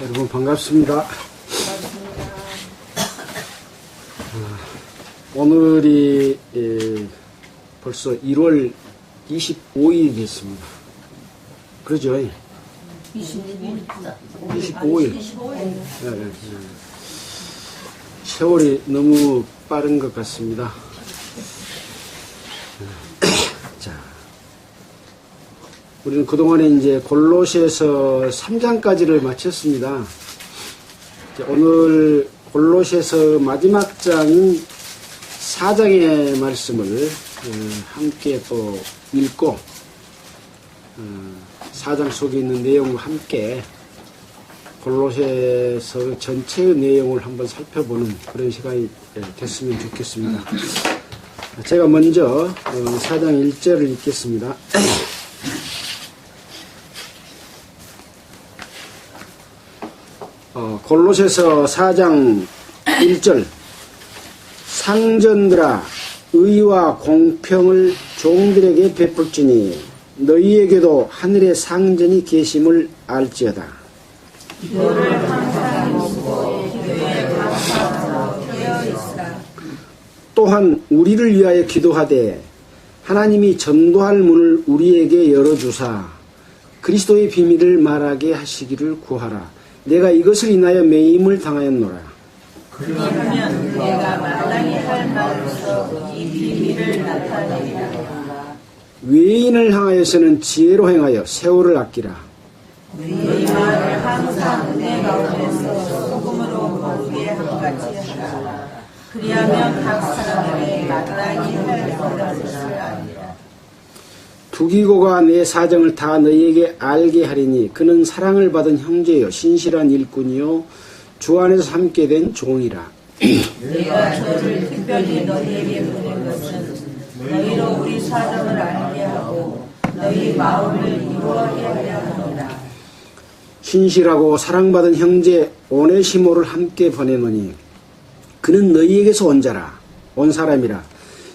여러분 반갑습니다. 오늘이 벌써 1월 25일이 됐습니다. 그러죠? 25일. 네. 세월이 너무 빠른 것 같습니다. 자, 우리는 그동안에 이제 골로새서 3장까지를 마쳤습니다. 오늘 골로새서 마지막 장인 4장의 말씀을 함께 또 읽고 4장 속에 있는 내용과 함께 골로새서 전체의 내용을 한번 살펴보는 그런 시간이 됐으면 좋겠습니다. 제가 먼저 4장 1절을 읽겠습니다. 골로새서 4장 1절 상전들아 의와 공평을 종들에게 베풀지니 너희에게도 하늘의 상전이 계심을 알지어다. 너를 항상 모시고 기도에 감사하고 깨어 있으라. 또한 우리를 위하여 기도하되 하나님이 전도할 문을 우리에게 열어주사 그리스도의 비밀을 말하게 하시기를 구하라. 내가 이것을 인하여 매임을 당하였노라. 그리하면 내가 마땅히 할 말로서 이 비밀을 나타내리라. 외인을 향하여서는 지혜로 행하여 세월을 아끼라. 너희 말을 항상 은혜 가운데서 소금으로 모르게 한같이 하라. 그리하면 각 사람에게 마땅히 할 것을 아니라. 두기고가 내 사정을 다 너희에게 알게 하리니 그는 사랑을 받은 형제요 신실한 일꾼이요 주 안에서 함께 된 종이라. 내가 저를 특별히 너희에게 보낸 것은 너희로 우리 사정을 알게 하고 너희 마음을 이루어게 하려 합니다. 신실하고 사랑받은 형제 오네시모를 함께 보내노니 그는 너희에게서 온 자라 온 사람이라.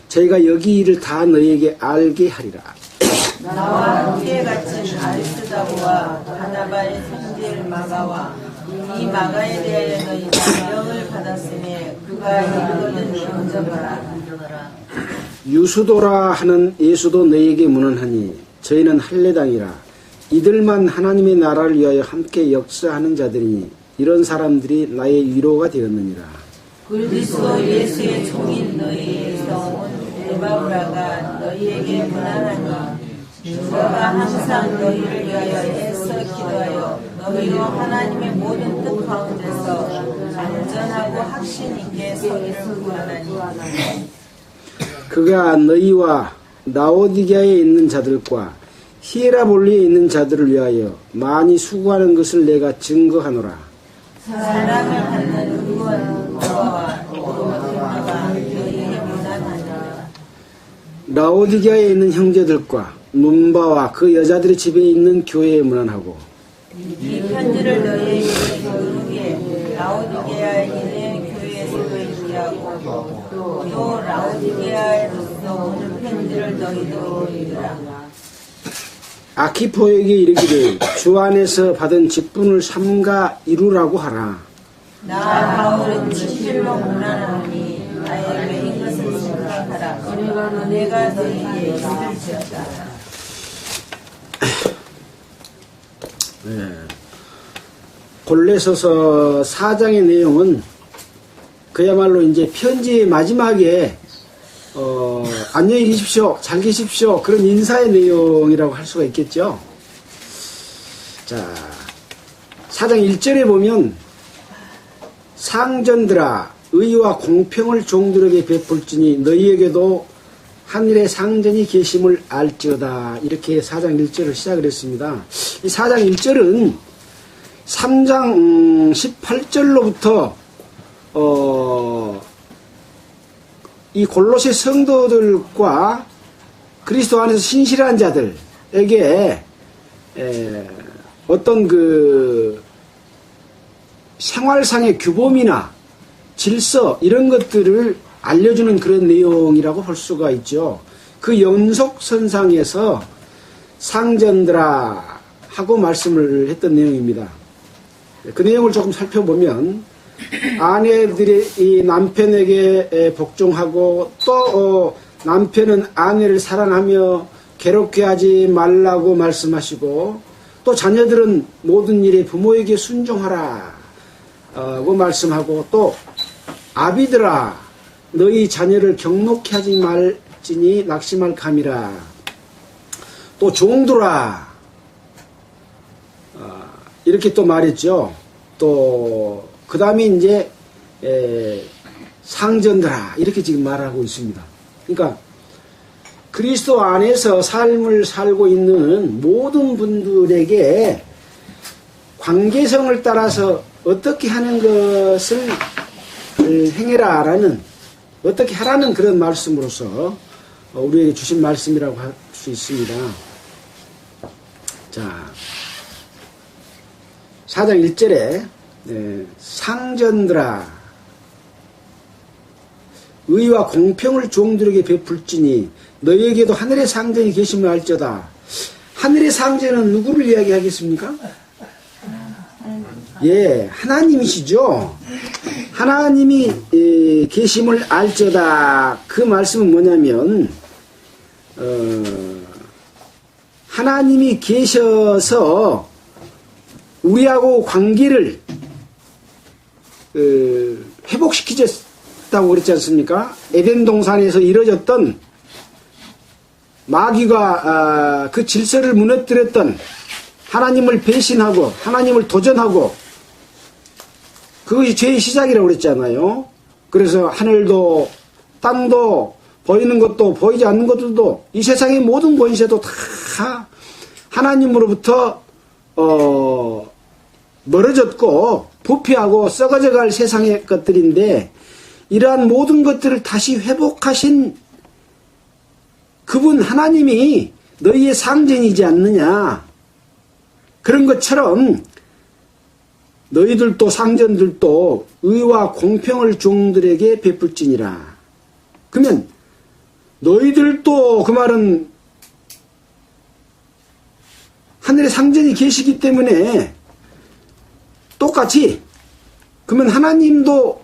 저희가 여기 일을 다 너희에게 알게 하리라. 나와 함께 갇힌 아리스다고와 바나바의 형제 마가와 이 마가에 대하여 너희가 명을 받았으니 그가 이르거든 영접하라. 유수도라 하는 예수도 너희에게 문안하니 저희는 할례당이라. 이들만 하나님의 나라를 위하여 함께 역사하는 자들이니 이런 사람들이 나의 위로가 되었느니라. 그리스도 예수의 종인 너희에게서 온 에바브라가 너희에게 문안하니 주가 항상 너희를 위하여 애써 기도하여 너희로 하나님의 모든 뜻 가운데서 안전하고 확신 있게 서기를 구하나니 그가 너희와 라오디게아에 있는 자들과 히에라볼리에 있는 자들을 위하여 많이 수고하는 것을 내가 증거하노라. 사랑을 받는 의원과 오르마가 너희에게 문안하니라. 라오디게아에 있는 형제들과 눈바와 그 여자들의 집에 있는 교회에 문안하고 이 편지를 너희에게 읽은 후에 라오디게아에 있는 교회에서도 읽게 또 라오디게아에서 오는 편지를 너희도 읽으라. 아키포에게 이르기를 주 안에서 받은 직분을 삼가 이루라고 하라. 나 바울은 진실로 문안하노니 나에게 이것을 생각하라. 내가 너희에게 있을지어다. 골로새서 4장의 내용은 그야말로 이제 편지의 마지막에 안녕히 계십시오, 잘 계십시오 그런 인사의 내용이라고 할 수가 있겠죠. 자, 4장 1절에 보면 상전들아 의와 공평을 종들에게 베풀지니 너희에게도 하늘의 상전이 계심을 알지어다. 이렇게 4장 1절을 시작을 했습니다. 이 4장 1절은 3장 18절로부터 이 골로새 성도들과 그리스도 안에서 신실한 자들에게 어떤 그 생활상의 규범이나 질서 이런 것들을 알려주는 그런 내용이라고 볼 수가 있죠. 그 연속선상에서 상전들아 하고 말씀을 했던 내용입니다. 그 내용을 조금 살펴보면 아내들이 이 남편에게 복종하고 또 남편은 아내를 사랑하며 괴롭게 하지 말라고 말씀하시고 또 자녀들은 모든 일에 부모에게 순종하라 고 말씀하고 또 아비들아 너희 자녀를 경록케 하지 말지니 낙심할 감이라 또 종들아 이렇게 또 말했죠. 또 그 다음에 이제 상전들아 이렇게 지금 말하고 있습니다. 그러니까 그리스도 안에서 삶을 살고 있는 모든 분들에게 관계성을 따라서 어떻게 하는 것을 행해라 라는 어떻게 하라는 그런 말씀으로서 우리에게 주신 말씀이라고 할 수 있습니다. 자, 4장 1절에 상전들아 의와 공평을 종들에게 베풀지니 너희에게도 하늘의 상전이 계심을 알쩌다. 하늘의 상전은 누구를 이야기하겠습니까? 예, 하나님이시죠. 하나님이 계심을 알쩌다. 그 말씀은 뭐냐면 하나님이 계셔서 우리하고 관계를 회복시키셨다고 그랬지 않습니까? 에덴 동산에서 이루어졌던 마귀가 그 질서를 무너뜨렸던 하나님을 배신하고 하나님을 도전하고 그것이 죄의 시작이라고 그랬잖아요. 그래서 하늘도 땅도 보이는 것도 보이지 않는 것들도 이 세상의 모든 권세도 다 하나님으로부터 멀어졌고 부패하고 썩어져갈 세상의 것들인데 이러한 모든 것들을 다시 회복하신 그분 하나님이 너희의 상전이지 않느냐. 그런 것처럼 너희들도 상전들도 의와 공평을 종들에게 베풀지니라. 그러면 너희들도 그 말은 하늘의 상전이 계시기 때문에 똑같이 그러면 하나님도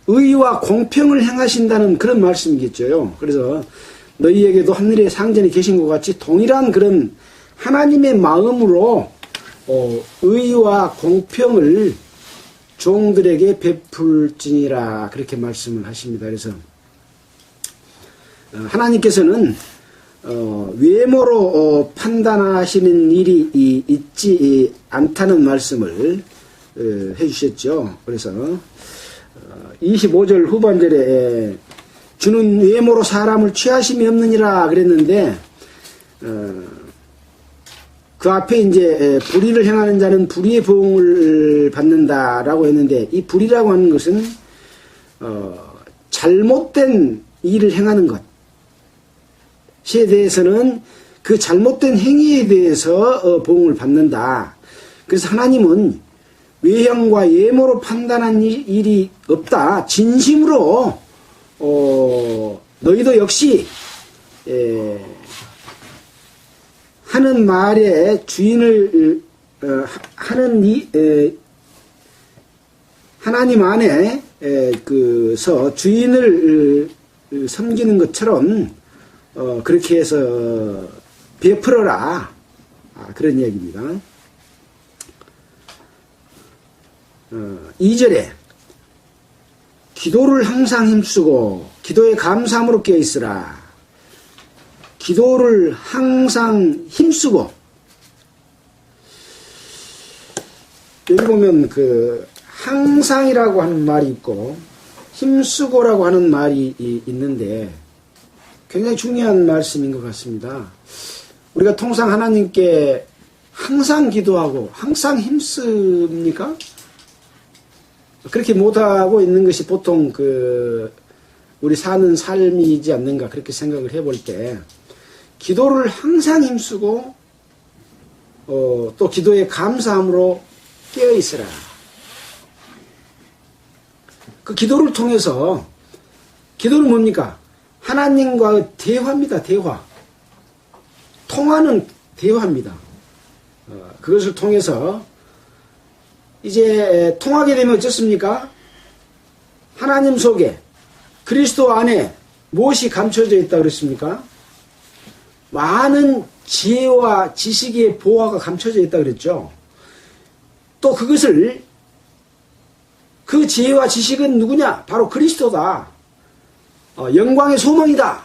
의와 공평을 행하신다는 그런 말씀이겠죠. 그래서 너희에게도 하늘의 상전이 계신 것 같이 동일한 그런 하나님의 마음으로 의와 공평을 종들에게 베풀지니라 그렇게 말씀을 하십니다. 그래서 하나님께서는 외모로 판단하시는 일이 있지 않다는 말씀을 해주셨죠. 그래서 25절 후반절에 주는 외모로 사람을 취하심이 없느니라 그랬는데 그 앞에 이제 불의를 행하는 자는 불의의 보응을 받는다라고 했는데 이 불의라고 하는 것은 잘못된 일을 행하는 것에 대해서는 그 잘못된 행위에 대해서 보응을 받는다. 그래서 하나님은 외형과 외모로 판단한 일이 없다. 진심으로 너희도 역시 하는 말에 주인을 하나님 안에 그서 주인을 섬기는 것처럼 그렇게 해서 베풀어라. 그런 얘기입니다. 2절에 기도를 항상 힘쓰고 기도에 감사함으로 깨어있으라. 기도를 항상 힘쓰고 여기 보면 그 항상이라고 하는 말이 있고 힘쓰고라고 하는 말이 있는데 굉장히 중요한 말씀인 것 같습니다. 우리가 통상 하나님께 항상 기도하고 항상 힘씁니까? 그렇게 못하고 있는 것이 보통 우리 사는 삶이지 않는가 그렇게 생각을 해볼 때 기도를 항상 힘쓰고 또 기도에 감사함으로 깨어있으라. 그 기도를 통해서 기도는 뭡니까? 하나님과 대화입니다. 대화. 통하는 대화입니다. 그것을 통해서 이제 통하게 되면 어떻습니까? 하나님 속에 그리스도 안에 무엇이 감춰져 있다 그랬습니까? 많은 지혜와 지식의 보화가 감춰져 있다 그랬죠. 또 그것을 그 지혜와 지식은 누구냐? 바로 그리스도다. 영광의 소망이다.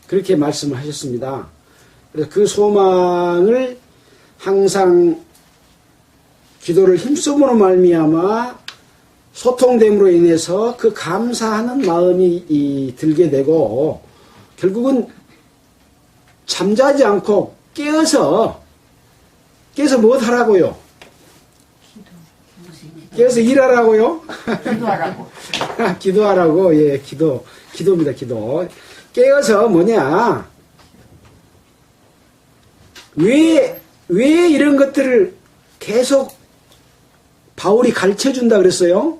그렇게 말씀을 하셨습니다. 그래서 그 소망을 항상 기도를 힘쓰므로 말미암아 소통됨으로 인해서 그 감사하는 마음이 들게 되고 결국은 잠자지 않고 깨어서 무엇 하라고요? 깨어서 일하라고요? 기도하라고. 기도하라고. 예, 기도입니다. 기도. 깨어서 뭐냐? 왜 이런 것들을 계속 바울이 가르쳐 준다 그랬어요?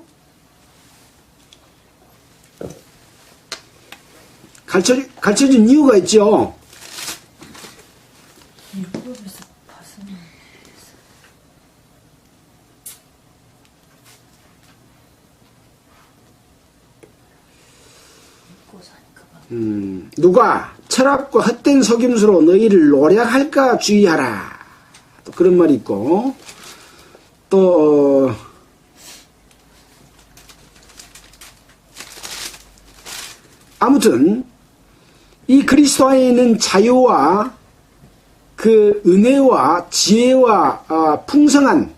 가르쳐 준 이유가 있죠. 누가 철학과 헛된 속임수로 너희를 노략할까 주의하라. 또 그런 말이 있고, 또 아무튼 이 그리스도 안에 있는 자유와 그 은혜와 지혜와 풍성한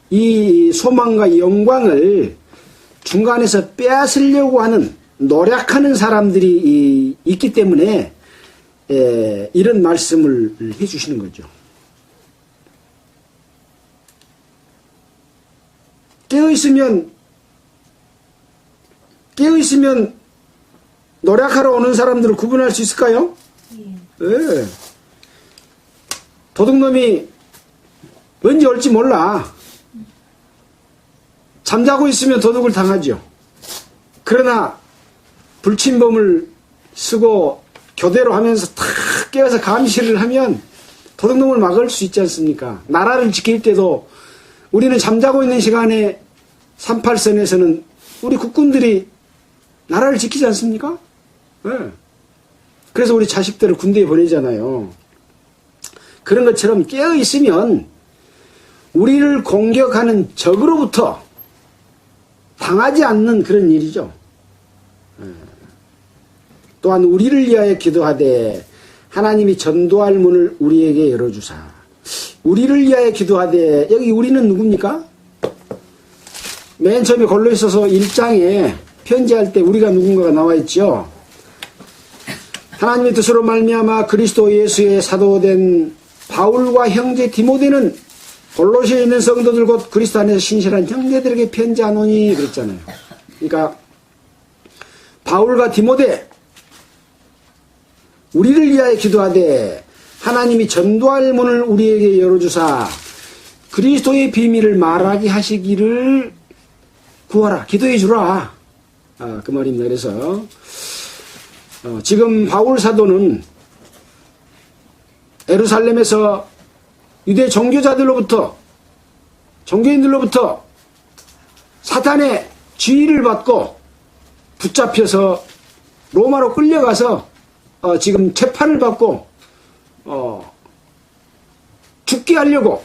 이 소망과 영광을 중간에서 빼앗으려고 하는 노력하는 사람들이 있기 때문에 이런 말씀을 해주시는 거죠. 깨어있으면 노력하러 오는 사람들을 구분할 수 있을까요? 예. 도둑놈이 언제 올지 몰라. 잠자고 있으면 도둑을 당하죠. 그러나 불침범을 쓰고 교대로 하면서 탁 깨어서 감시를 하면 도둑놈을 막을 수 있지 않습니까? 나라를 지킬 때도 우리는 잠자고 있는 시간에 38선에서는 우리 국군들이 나라를 지키지 않습니까? 네. 그래서 우리 자식들을 군대에 보내잖아요. 그런 것처럼 깨어있으면 우리를 공격하는 적으로부터 당하지 않는 그런 일이죠. 또한 우리를 위하여 기도하되 하나님이 전도할 문을 우리에게 열어주사. 우리를 위하여 기도하되, 여기 우리는 누굽니까? 맨 처음에 골로새서 1장에 편지할 때 우리가 누군가가 나와 있죠. 하나님의 뜻으로 말미암아 그리스도 예수의 사도된 바울과 형제 디모데는 골로새에 있는 성도들 곧 그리스도 안에서 신실한 형제들에게 편지하노니 그랬잖아요. 그러니까 바울과 디모데 우리를 위하여 기도하되 하나님이 전도할 문을 우리에게 열어주사 그리스도의 비밀을 말하게 하시기를 구하라. 기도해 주라. 그 말입니다. 그래서 지금 바울 사도는 예루살렘에서 유대 종교자들로부터 종교인들로부터 사탄의 지휘를 받고 붙잡혀서 로마로 끌려가서 지금 재판을 받고 죽게 하려고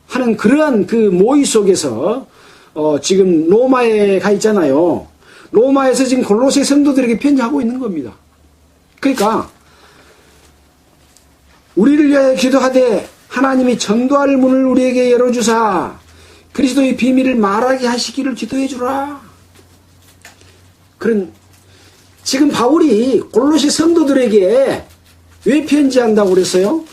하는 그러한 그 모의 속에서 지금 로마에 가 있잖아요. 로마에서 지금 골로새 성도들에게 편지하고 있는 겁니다. 그러니까 우리를 위하여 기도하되 하나님이 전도할 문을 우리에게 열어주사 그리스도의 비밀을 말하게 하시기를 기도해 주라. 그런 지금 바울이 골로새 성도들에게 왜 편지한다고 그랬어요?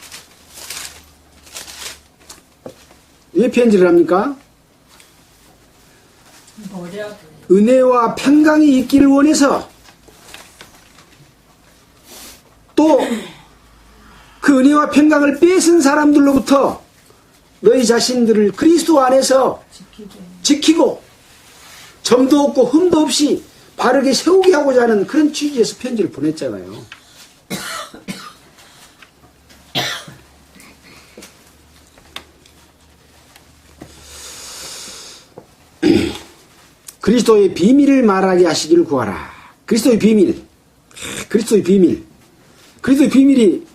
왜 편지를 합니까? 은혜와 평강이 있기를 원해서 또 그 은혜와 평강을 뺏은 사람들로부터 너희 자신들을 그리스도 안에서 지키고 점도 없고 흠도 없이 바르게 세우게 하고자 하는 그런 취지에서 편지를 보냈잖아요. 그리스도의 비밀을 말하게 하시기를 구하라. 그리스도의 비밀. 그리스도의 비밀. 그리스도의 비밀이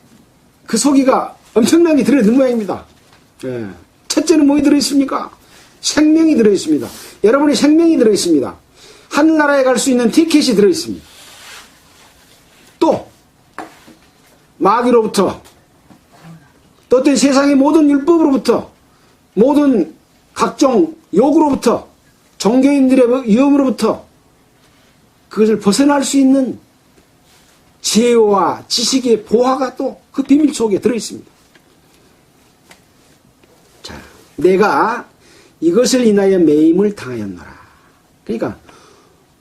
그 속이가 엄청나게 들어있는 모양입니다. 예. 첫째는 뭐에 들어있습니까? 생명이 들어있습니다. 여러분의 생명이 들어있습니다. 하늘나라에 갈 수 있는 티켓이 들어있습니다. 또 마귀로부터 또 어떤 세상의 모든 율법으로부터 모든 각종 욕으로부터 종교인들의 위험으로부터 그것을 벗어날 수 있는 지혜와 지식의 보화가 또 그 비밀 속에 들어있습니다. 자, 내가 이것을 인하여 매임을 당하였노라. 그러니까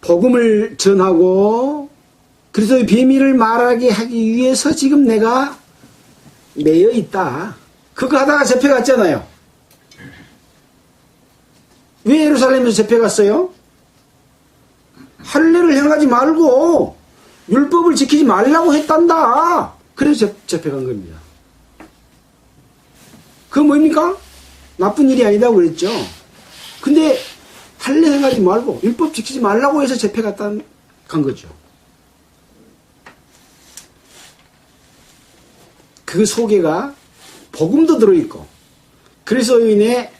복음을 전하고 그리스도의 비밀을 말하게 하기 위해서 지금 내가 매여 있다. 그거 하다가 잡혀갔잖아요. 왜 예루살렘에서 잡혀갔어요? 할례를 행하지 말고 율법을 지키지 말라고 했단다. 그래서 잡혀간 겁니다. 그거 뭡니까? 나쁜 일이 아니다고 그랬죠. 근데 할례 행하지 말고 율법 지키지 말라고 해서 잡혀간 거죠. 그 속에가 복음도 들어있고 그리스도인의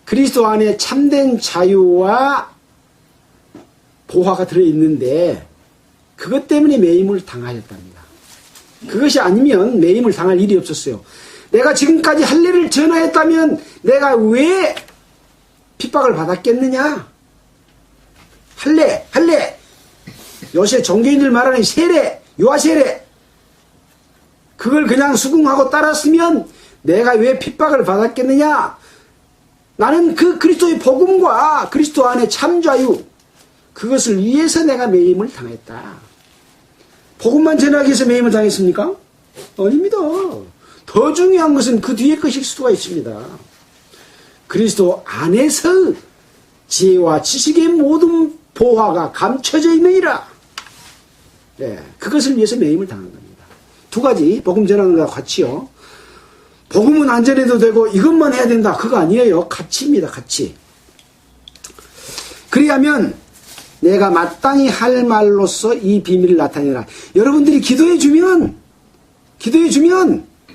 그리스도 안에 참된 자유와 보화가 들어있는데 그것 때문에 매임을 당하였답니다. 그것이 아니면 매임을 당할 일이 없었어요. 내가 지금까지 할례를 전하였다면 내가 왜 핍박을 받았겠느냐? 할례 요새 종교인들 말하는 세례, 유아세례 그걸 그냥 수긍하고 따랐으면 내가 왜 핍박을 받았겠느냐? 나는 그 그리스도의 복음과 그리스도 안에 참자유 그것을 위해서 내가 매임을 당했다. 복음만 전하기 위해서 매임을 당했습니까? 아닙니다. 더 중요한 것은 그 뒤에 것일 수가 있습니다. 그리스도 안에서 지혜와 지식의 모든 보화가 감춰져 있느니라. 네, 그것을 위해서 매임을 당한 겁니다. 두 가지 복음 전하는 것과 같이요. 복음은 안 전해도 되고 이것만 해야 된다. 그거 아니에요. 가치입니다. 가치. 그리하면 내가 마땅히 할 말로써 이 비밀을 나타내라. 여러분들이 기도해 주면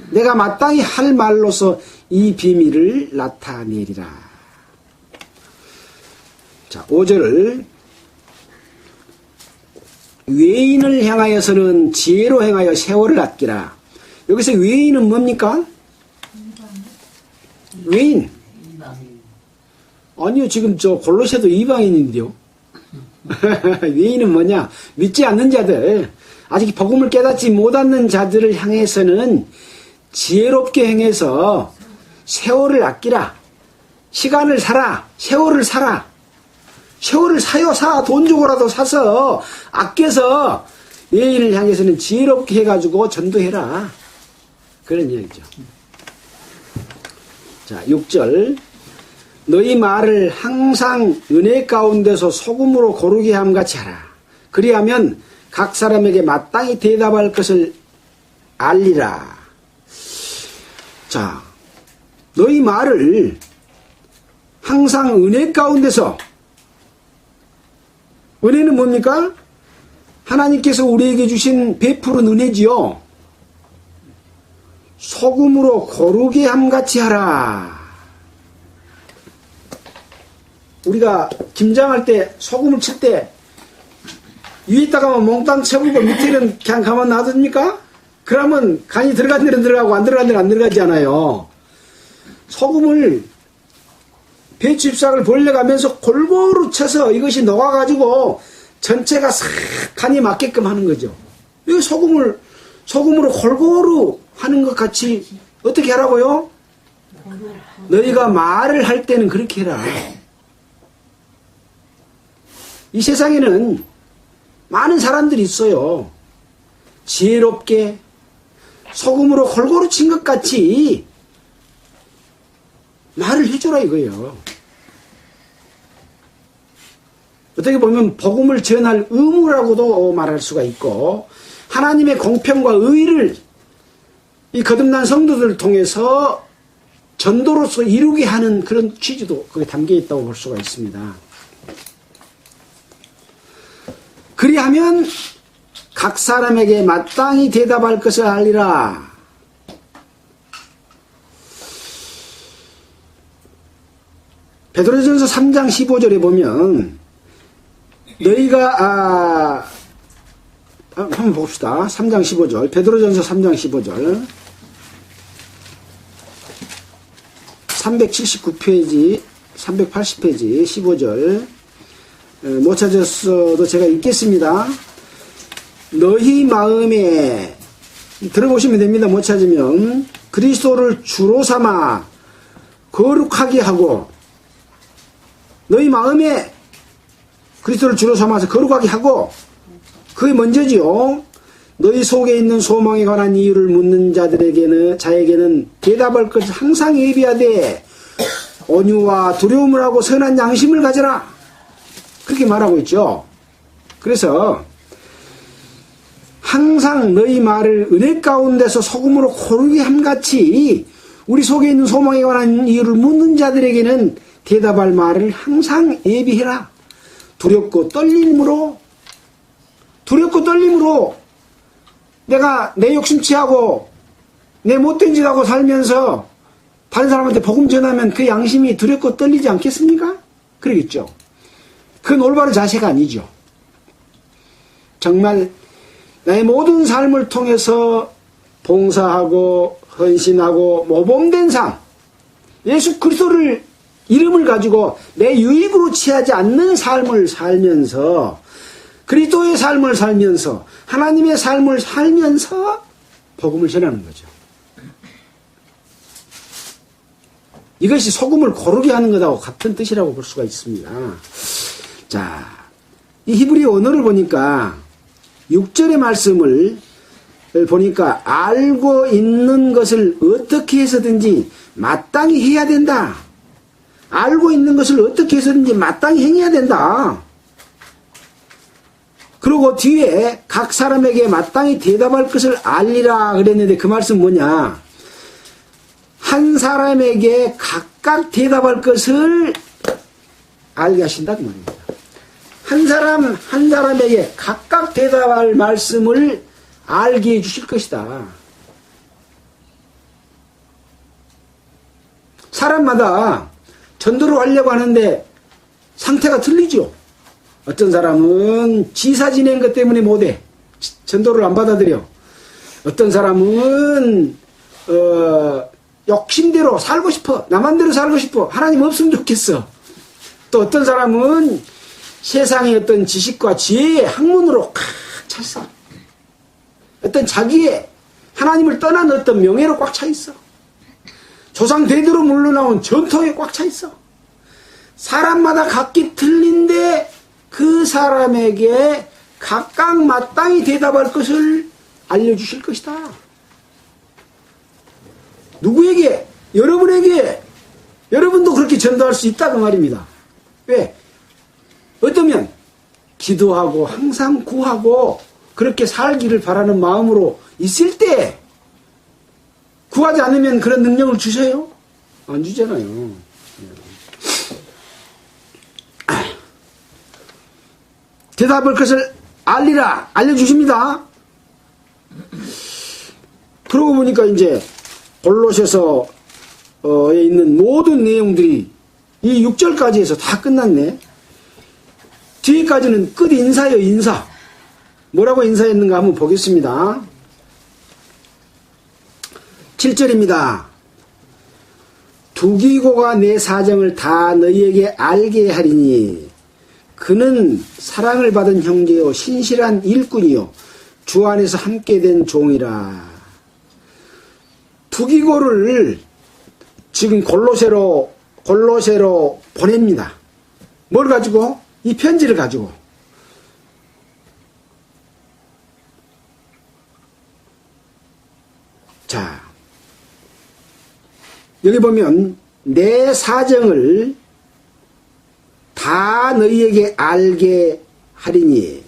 내가 마땅히 할 말로써 이 비밀을 나타내리라. 자, 5절을 외인을 향하여서는 지혜로 행하여 세월을 아끼라. 여기서 외인은 뭡니까? 외인. 아니요, 지금 저 골로새도 이방인인데요. 외인은 뭐냐? 믿지 않는 자들, 아직 복음을 깨닫지 못하는 자들을 향해서는 지혜롭게 행해서 세월을 아끼라. 시간을 사라. 세월을 사라. 세월을 사요. 돈 주고라도 사서 아껴서 외인을 향해서는 지혜롭게 해가지고 전도해라. 그런 이야기죠. 자, 6절. 너희 말을 항상 은혜 가운데서 소금으로 고르게 함같이 하라. 그리하면 각 사람에게 마땅히 대답할 것을 알리라. 자, 너희 말을 항상 은혜 가운데서, 은혜는 뭡니까? 하나님께서 우리에게 주신 베푸른 은혜지요. 소금으로 고르게 함같이 하라. 우리가 김장할 때 소금을 칠 때 위에다가만 몽땅 쳐불고 밑에는 그냥 가만 놔둡니까? 그러면 간이 들어간 데는 들어가고 안 들어간 데는 안 들어가잖아요. 소금을 배추 잎사귀를 벌려가면서 골고루 쳐서 이것이 녹아가지고 전체가 싹 간이 맞게끔 하는 거죠. 이 소금으로 골고루 하는 것 같이 어떻게 하라고요? 너희가 말을 할 때는 그렇게 해라. 이 세상에는 많은 사람들이 있어요. 지혜롭게 소금으로 골고루 친 것 같이 말을 해줘라 이거예요. 어떻게 보면 복음을 전할 의무라고도 말할 수가 있고 하나님의 공평과 의를 이 거듭난 성도들을 통해서 전도로서 이루게 하는 그런 취지도 거기에 담겨 있다고 볼 수가 있습니다. 하면 각 사람에게 마땅히 대답할 것을 알리라. 베드로전서 3장 15절에 보면 너희가 한번 봅시다. 3장 15절 베드로전서 3장 15절 379페이지 380페이지 15절 못 찾았어도 제가 읽겠습니다. 너희 마음에 들어보시면 됩니다. 못 찾으면 그리스도를 주로 삼아 거룩하게 하고 너희 마음에 그리스도를 주로 삼아서 거룩하게 하고 그게 먼저지요. 너희 속에 있는 소망에 관한 이유를 묻는 자에게는 대답할 것을 항상 예비하되 온유와 두려움을 하고 선한 양심을 가져라. 그렇게 말하고 있죠. 그래서 항상 너희 말을 은혜 가운데서 소금으로 고르게 함같이 우리 속에 있는 소망에 관한 이유를 묻는 자들에게는 대답할 말을 항상 예비해라. 두렵고 떨림으로 내가 내 욕심 취하고 내 못된 짓 하고 살면서 다른 사람한테 복음 전하면 그 양심이 두렵고 떨리지 않겠습니까? 그러겠죠. 그건 올바른 자세가 아니죠. 정말 나의 모든 삶을 통해서 봉사하고 헌신하고 모범된 삶, 예수 그리스도를 이름을 가지고 내 유익으로 취하지 않는 삶을 살면서 그리스도의 삶을 살면서 하나님의 삶을 살면서 복음을 전하는 거죠. 이것이 소금을 고르게 하는 것하고 같은 뜻이라고 볼 수가 있습니다. 자, 이 히브리 언어를 보니까 6절의 말씀을 보니까 알고 있는 것을 어떻게 해서든지 마땅히 해야 된다. 알고 있는 것을 어떻게 해서든지 마땅히 행해야 된다. 그리고 뒤에 각 사람에게 마땅히 대답할 것을 알리라 그랬는데 그 말씀 뭐냐? 한 사람에게 각각 대답할 것을 알게 하신다 그 말입니다. 한 사람에게 각각 대답할 말씀을 알게 해주실 것이다. 사람마다 전도를 하려고 하는데 상태가 틀리죠. 어떤 사람은 지사 지낸 것 때문에 못해. 전도를 안 받아들여. 어떤 사람은 욕심대로 살고 싶어. 나만대로 살고 싶어. 하나님 없으면 좋겠어. 또 어떤 사람은 세상의 어떤 지식과 지혜의 학문으로 꽉 찼어. 어떤 자기의 하나님을 떠난 어떤 명예로 꽉 차 있어. 조상 대대로 물러나온 전통에 꽉 차 있어. 사람마다 각기 틀린데 그 사람에게 각각 마땅히 대답할 것을 알려주실 것이다. 누구에게? 여러분에게. 여러분도 그렇게 전도할 수 있다 그 말입니다. 왜? 어쩌면 기도하고 항상 구하고 그렇게 살기를 바라는 마음으로 있을 때 구하지 않으면 그런 능력을 주셔요? 안 주잖아요. 대답할 것을 알리라. 알려주십니다. 그러고 보니까 이제 골로새서에 있는 모든 내용들이 이 6절까지 해서 다 끝났네. 뒤에까지는 끝 인사예요. 인사. 뭐라고 인사했는가 한번 보겠습니다. 7절입니다. 두기고가 내 사정을 다 너희에게 알게 하리니 그는 사랑을 받은 형제요 신실한 일꾼이요 주 안에서 함께 된 종이라. 두기고를 지금 골로새로 보냅니다. 뭘 가지고? 이 편지를 가지고. 자, 여기 보면 내 사정을 다 너희에게 알게 하리니,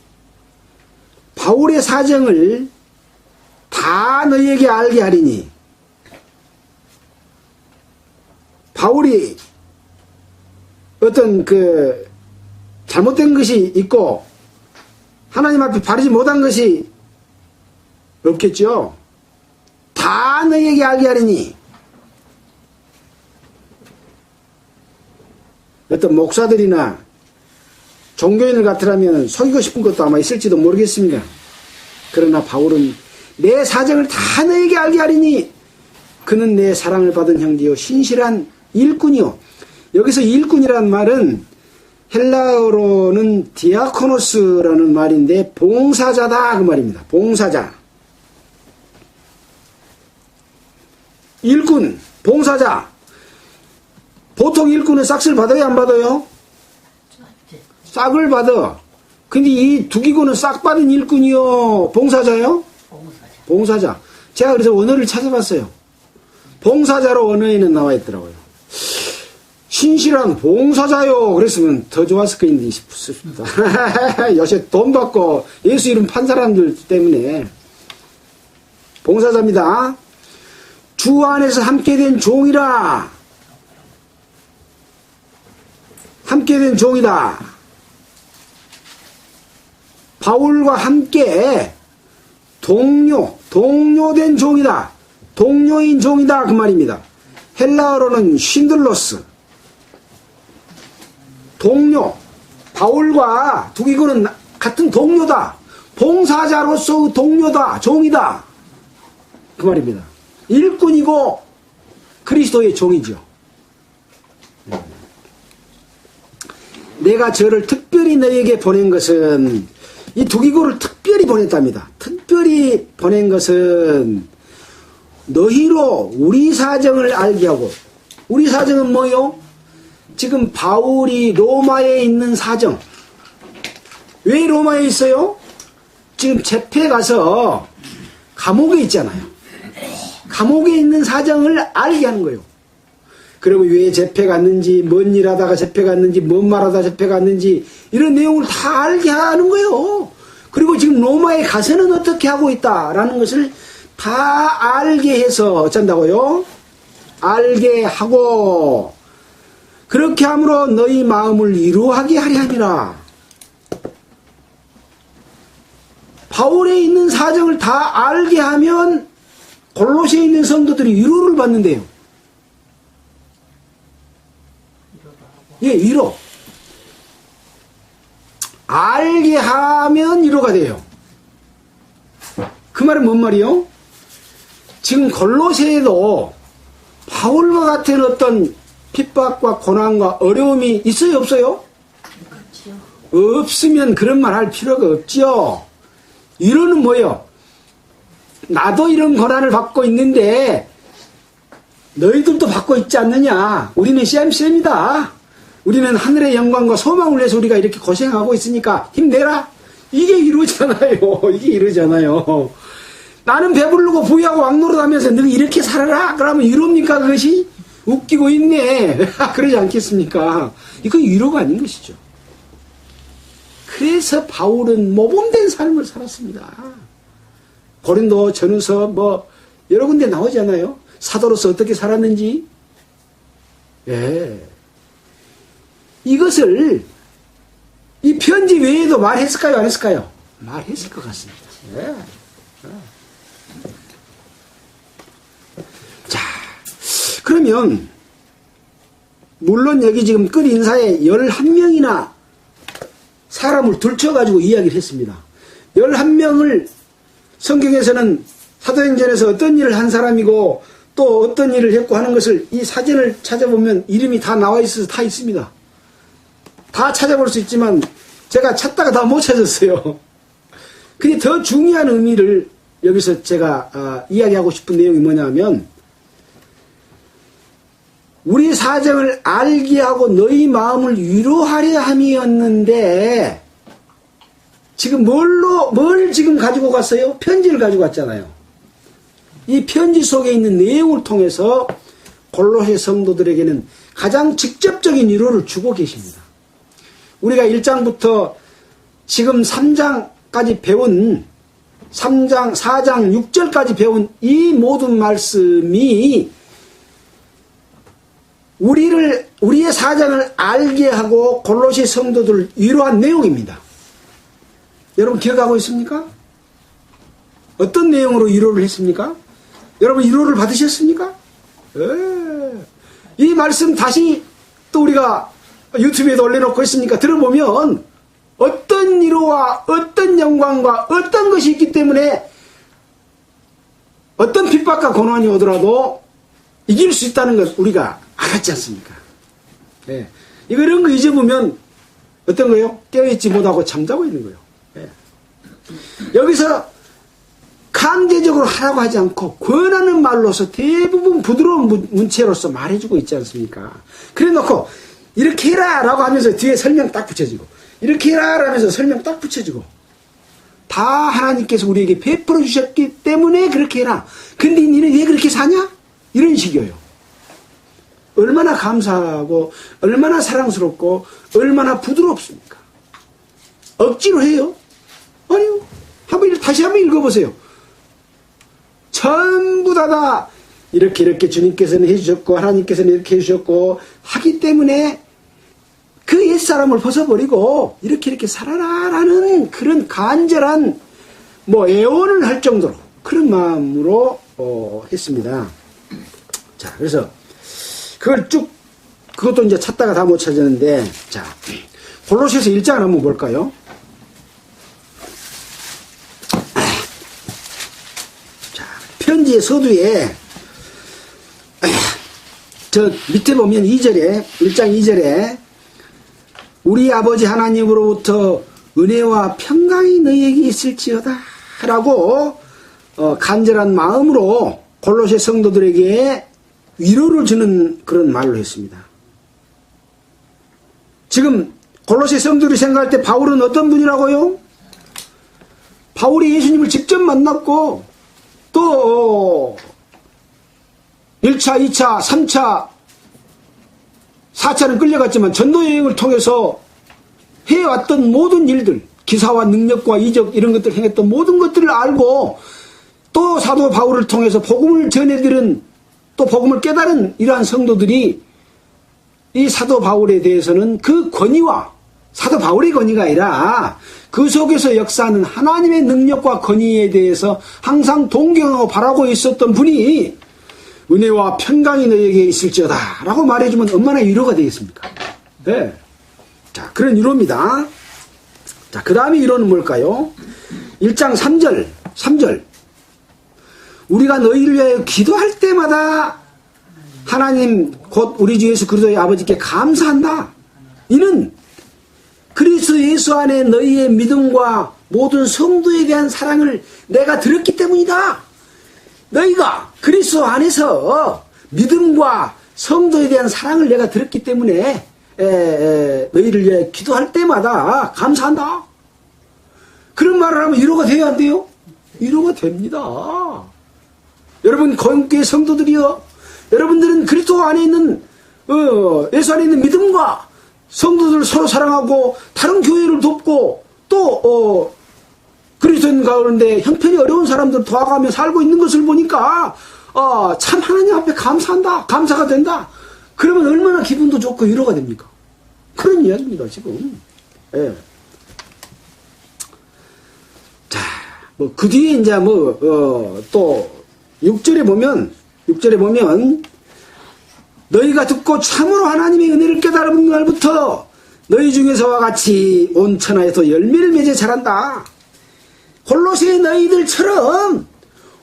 바울의 사정을 다 너희에게 알게 하리니, 바울이 어떤 잘못된 것이 있고 하나님 앞에 바르지 못한 것이 없겠죠. 다 너희에게 알게 하리니. 어떤 목사들이나 종교인을 같으라면 속이고 싶은 것도 아마 있을지도 모르겠습니다. 그러나 바울은 내 사정을 다 너에게 알게 하리니 그는 내 사랑을 받은 형제요 신실한 일꾼이요. 여기서 일꾼이란 말은 헬라어로는 디아코노스라는 말인데 봉사자다 그 말입니다. 봉사자. 일꾼, 봉사자. 보통 일꾼은 싹을 받아요 안 받아요? 싹을 받아. 근데 이 두기고는 싹 받은 일꾼이요 봉사자요? 봉사자. 제가 그래서 원어를 찾아봤어요. 봉사자로 원어에는 나와 있더라고요. 신실한 봉사자요. 그랬으면 더 좋았을 거인데 싶습니다. 요새 돈 받고 예수 이름 판 사람들 때문에 봉사자입니다. 주 안에서 함께된 종이라. 함께된 종이다. 바울과 함께 동료된 종이다. 동료인 종이다. 그 말입니다. 헬라어로는 쉰들로스. 동료. 바울과 두기고는 같은 동료다. 봉사자로서의 동료다. 종이다. 그 말입니다. 일꾼이고 그리스도의 종이죠. 내가 저를 특별히 너에게 보낸 것은 이 두기고를 특별히 보냈답니다. 특별히 보낸 것은 너희로 우리 사정을 알게 하고. 우리 사정은 뭐요? 지금 바울이 로마에 있는 사정. 왜 로마에 있어요? 지금 재패 가서 감옥에 있잖아요. 감옥에 있는 사정을 알게 하는 거예요. 그리고 왜 재패 갔는지, 뭔 일 하다가 재패 갔는지, 뭔 말 하다가 재패 갔는지, 이런 내용을 다 알게 하는 거예요. 그리고 지금 로마에 가서는 어떻게 하고 있다라는 것을 다 알게 해서 어쩐다고요? 알게 하고, 그렇게 함으로 너희 마음을 이루하게 하려 함이라. 바울에 있는 사정을 다 알게 하면 골로새에 있는 성도들이 위로를 받는데요. 예, 위로. 알게 하면 위로가 돼요. 그 말은 뭔 말이요? 지금 골로새에도 바울과 같은 어떤 핍박과 고난과 어려움이 있어요, 없어요? 없으면 그런 말 할 필요가 없지요. 위로는 뭐예요? 나도 이런 고난을 받고 있는데 너희들도 받고 있지 않느냐. 우리는 CMC입니다. 우리는 하늘의 영광과 소망을 위해서 우리가 이렇게 고생하고 있으니까 힘내라. 이게 이러잖아요. 이게 이러잖아요. 나는 배부르고 부유하고 왕노릇하면서 너 이렇게 살아라. 그러면 위로입니까 그것이? 웃기고 있네. 그러지 않겠습니까? 이건 위로가 아닌 것이죠. 그래서 바울은 모범된 삶을 살았습니다. 고린도 전후서 뭐 여러 군데 나오잖아요. 사도로서 어떻게 살았는지. 예. 이것을 이 편지 외에도 말했을까요? 안 했을까요? 말했을 것 같습니다. 예. 자, 그러면 물론 여기 지금 끝 인사에 11명이나 사람을 들쳐가지고 이야기를 했습니다. 11명을 성경에서는 사도행전에서 어떤 일을 한 사람이고 또 어떤 일을 했고 하는 것을 이 사전을 찾아보면 이름이 다 나와 있어서 다 있습니다. 다 찾아볼 수 있지만 제가 찾다가 다 못 찾았어요. 근데 더 중요한 의미를 여기서 제가 이야기하고 싶은 내용이 뭐냐면 우리 사정을 알게 하고 너희 마음을 위로하려 함이었는데 지금 뭘 지금 가지고 갔어요? 편지를 가지고 왔잖아요. 이 편지 속에 있는 내용을 통해서 골로새 성도들에게는 가장 직접적인 위로를 주고 계십니다. 우리가 1장부터 지금 3장까지 배운 3장, 4장, 6절까지 배운 이 모든 말씀이 우리의 사정을 알게 하고 골로새 성도들을 위로한 내용입니다. 여러분 기억하고 있습니까? 어떤 내용으로 위로를 했습니까? 여러분 위로를 받으셨습니까? 이 말씀 다시 또 우리가 유튜브에도 올려놓고 있으니까 들어보면 어떤 위로와 어떤 영광과 어떤 것이 있기 때문에 어떤 핍박과 고난이 오더라도 이길 수 있다는 것 우리가 알았지 않습니까? 예. 이런 거 잊어보면 어떤 거요? 깨어있지 못하고 잠자고 있는 거예요. 예. 여기서 강제적으로 하라고 하지 않고 권하는 말로서 대부분 부드러운 문체로서 말해주고 있지 않습니까? 그래 놓고 이렇게 해라 라고 하면서 뒤에 설명 딱 붙여지고 이렇게 해라 라면서 설명 딱 붙여지고 다 하나님께서 우리에게 베풀어 주셨기 때문에 그렇게 해라. 근데 니는 왜 그렇게 사냐? 이런 식이에요. 얼마나 감사하고 얼마나 사랑스럽고 얼마나 부드럽습니까? 억지로 해요? 아니요. 다시 한번 읽어보세요. 전부 다 이렇게 주님께서는 해주셨고 하나님께서는 이렇게 해주셨고 하기 때문에 그 옛사람을 벗어버리고 이렇게 살아라라는 그런 간절한 애원을 할 정도로 그런 마음으로 했습니다. 자, 그래서 그것도 이제 찾다가 다 못 찾았는데, 자, 골로새서 1장을 한번 볼까요? 자, 편지의 서두에 저 밑에 보면 2절에 1장 2절에 우리 아버지 하나님으로부터 은혜와 평강이 너희에게 있을지어다 라고 간절한 마음으로 골로새 성도들에게 위로를 주는 그런 말로 했습니다. 지금 골로새 성도들이 생각할 때 바울은 어떤 분이라고요? 바울이 예수님을 직접 만났고 또 1차, 2차, 3차, 4차는 끌려갔지만 전도 여행을 통해서 해왔던 모든 일들, 기사와 능력과 이적 이런 것들을 행했던 모든 것들을 알고 또 사도 바울을 통해서 복음을 전해들은 또 복음을 깨달은 이러한 성도들이 이 사도 바울에 대해서는 그 권위와 사도 바울의 권위가 아니라 그 속에서 역사하는 하나님의 능력과 권위에 대해서 항상 동경하고 바라고 있었던 분이 은혜와 평강이 너에게 있을지어다 라고 말해주면 얼마나 위로가 되겠습니까? 네. 자, 그런 위로입니다. 자, 그 다음에 위로는 뭘까요? 1장 3절. 우리가 너희를 위하여 기도할 때마다 하나님 곧 우리 주 예수 그리스도의 아버지께 감사한다. 이는 그리스도 예수 안에 너희의 믿음과 모든 성도에 대한 사랑을 내가 들었기 때문이다. 너희가 그리스도 안에서 믿음과 성도에 대한 사랑을 내가 들었기 때문에 너희를 위해 기도할 때마다 감사한다. 그런 말을 하면 위로가 돼야 안 돼요? 위로가 됩니다. 여러분 거룩교회 성도들이요, 여러분들은 그리스도 안에 있는 예수 안에 있는 믿음과 성도들 서로 사랑하고 다른 교회를 돕고 또 그리스도인 가운데 형편이 어려운 사람들 도와가며 살고 있는 것을 보니까 참 하나님 앞에 감사한다, 감사가 된다. 그러면 얼마나 기분도 좋고 위로가 됩니까? 그런 이야기입니다 지금. 예. 자, 그 뒤에 이제 또 6절에 보면 너희가 듣고 참으로 하나님의 은혜를 깨달은 날부터 너희 중에서와 같이 온 천하에서 열매를 맺어 자란다. 골로새 너희들처럼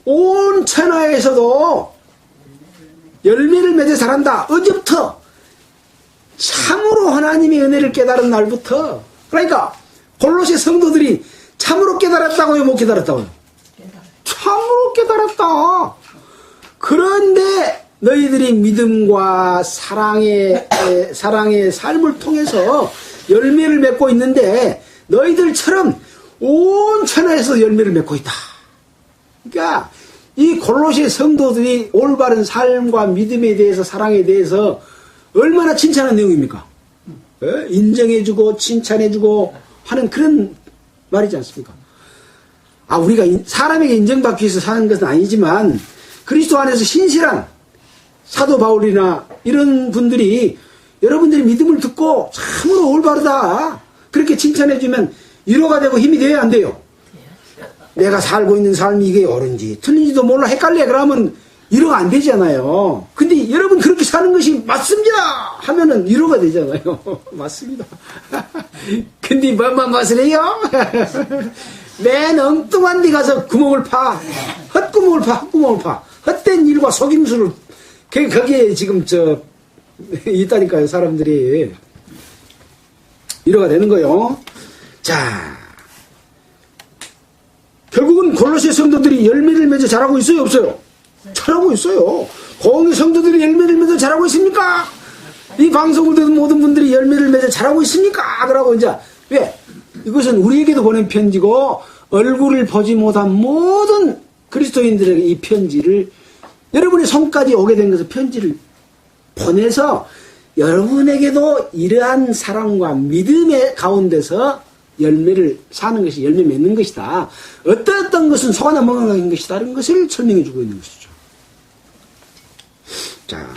온 천하에서도 열매를 맺어 자란다. 언제부터? 참으로 하나님의 은혜를 깨달은 날부터. 그러니까 골로새 성도들이 참으로 깨달았다고요, 못 깨달았다고요? 참으로 깨달았다. 그런데 너희들이 믿음과 사랑의 삶을 통해서 열매를 맺고 있는데 너희들처럼 온 천하에서 열매를 맺고 있다. 그러니까 이 골로새 성도들이 올바른 삶과 믿음에 대해서 사랑에 대해서 얼마나 칭찬한 내용입니까? 인정해주고 칭찬해주고 하는 그런 말이지 않습니까? 우리가 사람에게 인정받기 위해서 사는 것은 아니지만 그리스도 안에서 신실한 사도 바울이나 이런 분들이 여러분들이 믿음을 듣고 참으로 올바르다 그렇게 칭찬해주면 위로가 되고 힘이 돼야 안 돼요? 내가 살고 있는 삶이 이게 옳은지 틀린지도 몰라 헷갈려 그러면 위로가 안 되잖아요. 근데 여러분 그렇게 사는 것이 맞습니다 하면은 위로가 되잖아요. 맞습니다. 근데 뭐만 맛을 해요? 맨 엉뚱한 데 가서 구멍을 파. 헛구멍을 파. 헛구멍을 파. 헛된 일과 속임수를 거기에 지금 있다니까요. 사람들이 위로가 되는 거요. 자, 결국은 골로새 성도들이 열매를 맺어 자라고 있어요? 없어요? 잘하고 있어요. 공의 성도들이 열매를 맺어 자라고 있습니까? 이 방송을 듣는 모든 분들이 열매를 맺어 자라고 있습니까? 그러고 이제 왜? 이것은 우리에게도 보낸 편지고 얼굴을 보지 못한 모든 그리스도인들에게 이 편지를 여러분의 손까지 오게 된 것을 편지를 보내서 여러분에게도 이러한 사랑과 믿음의 가운데서 열매를 사는 것이 열매 맺는 것이다. 어떤 것은 소가나 멍하는 것이다. 이런 것을 설명해 주고 있는 것이죠. 자,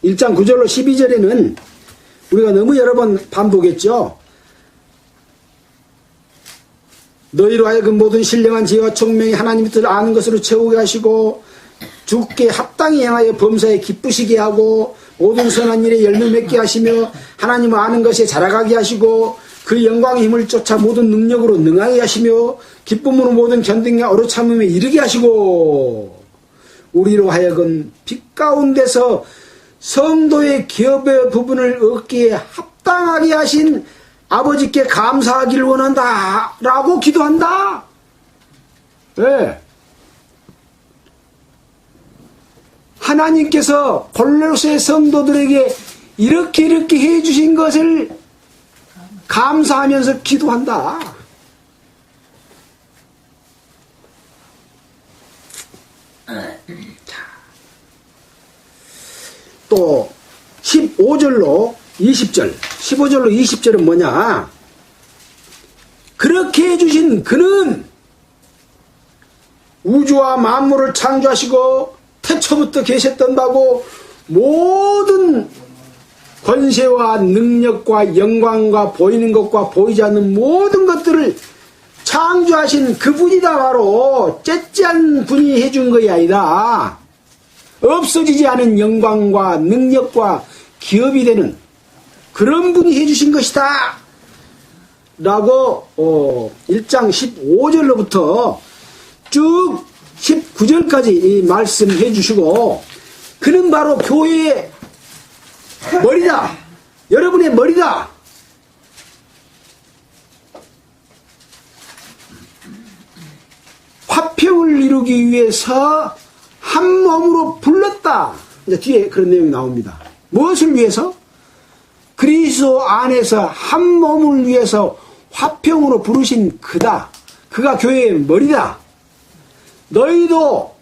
1장 9절로 12절에는 우리가 너무 여러 번 반복했죠. 너희로 하여금 모든 신령한 지혜와 총명이 하나님의 뜻을 아는 것으로 채우게 하시고 주께 합당히 행하여 범사에 기쁘시게 하고 모든 선한 일에 열매 맺게 하시며 하나님을 아는 것에 자라가게 하시고 그 영광의 힘을 쫓아 모든 능력으로 능하게 하시며 기쁨으로 모든 견딘과 어려 참음에 이르게 하시고 우리로 하여금 빛 가운데서 성도의 기업의 부분을 얻기에 합당하게 하신 아버지께 감사하기를 원한다 라고 기도한다. 네. 하나님께서 골로새 성도들에게 이렇게 해주신 것을 감사하면서 기도한다. 또 15절로 20절 15절로 20절은 뭐냐? 그렇게 해주신 그는 우주와 만물을 창조하시고 태초부터 계셨던 바고 모든 권세와 능력과 영광과 보이는 것과 보이지 않는 모든 것들을 창조하신 그분이다. 바로 째째한 분이 해준 것이 아니라 없어지지 않은 영광과 능력과 기업이 되는 그런 분이 해주신 것이다 라고 1장 15절로부터 쭉 19절까지 이 말씀해 주시고 그는 바로 교회의 머리다. 여러분의 머리다. 화평을 이루기 위해서 한 몸으로 불렀다. 이제 뒤에 그런 내용이 나옵니다. 무엇을 위해서? 그리스도 안에서 한 몸을 위해서 화평으로 부르신 그다. 그가 교회의 머리다. 너희도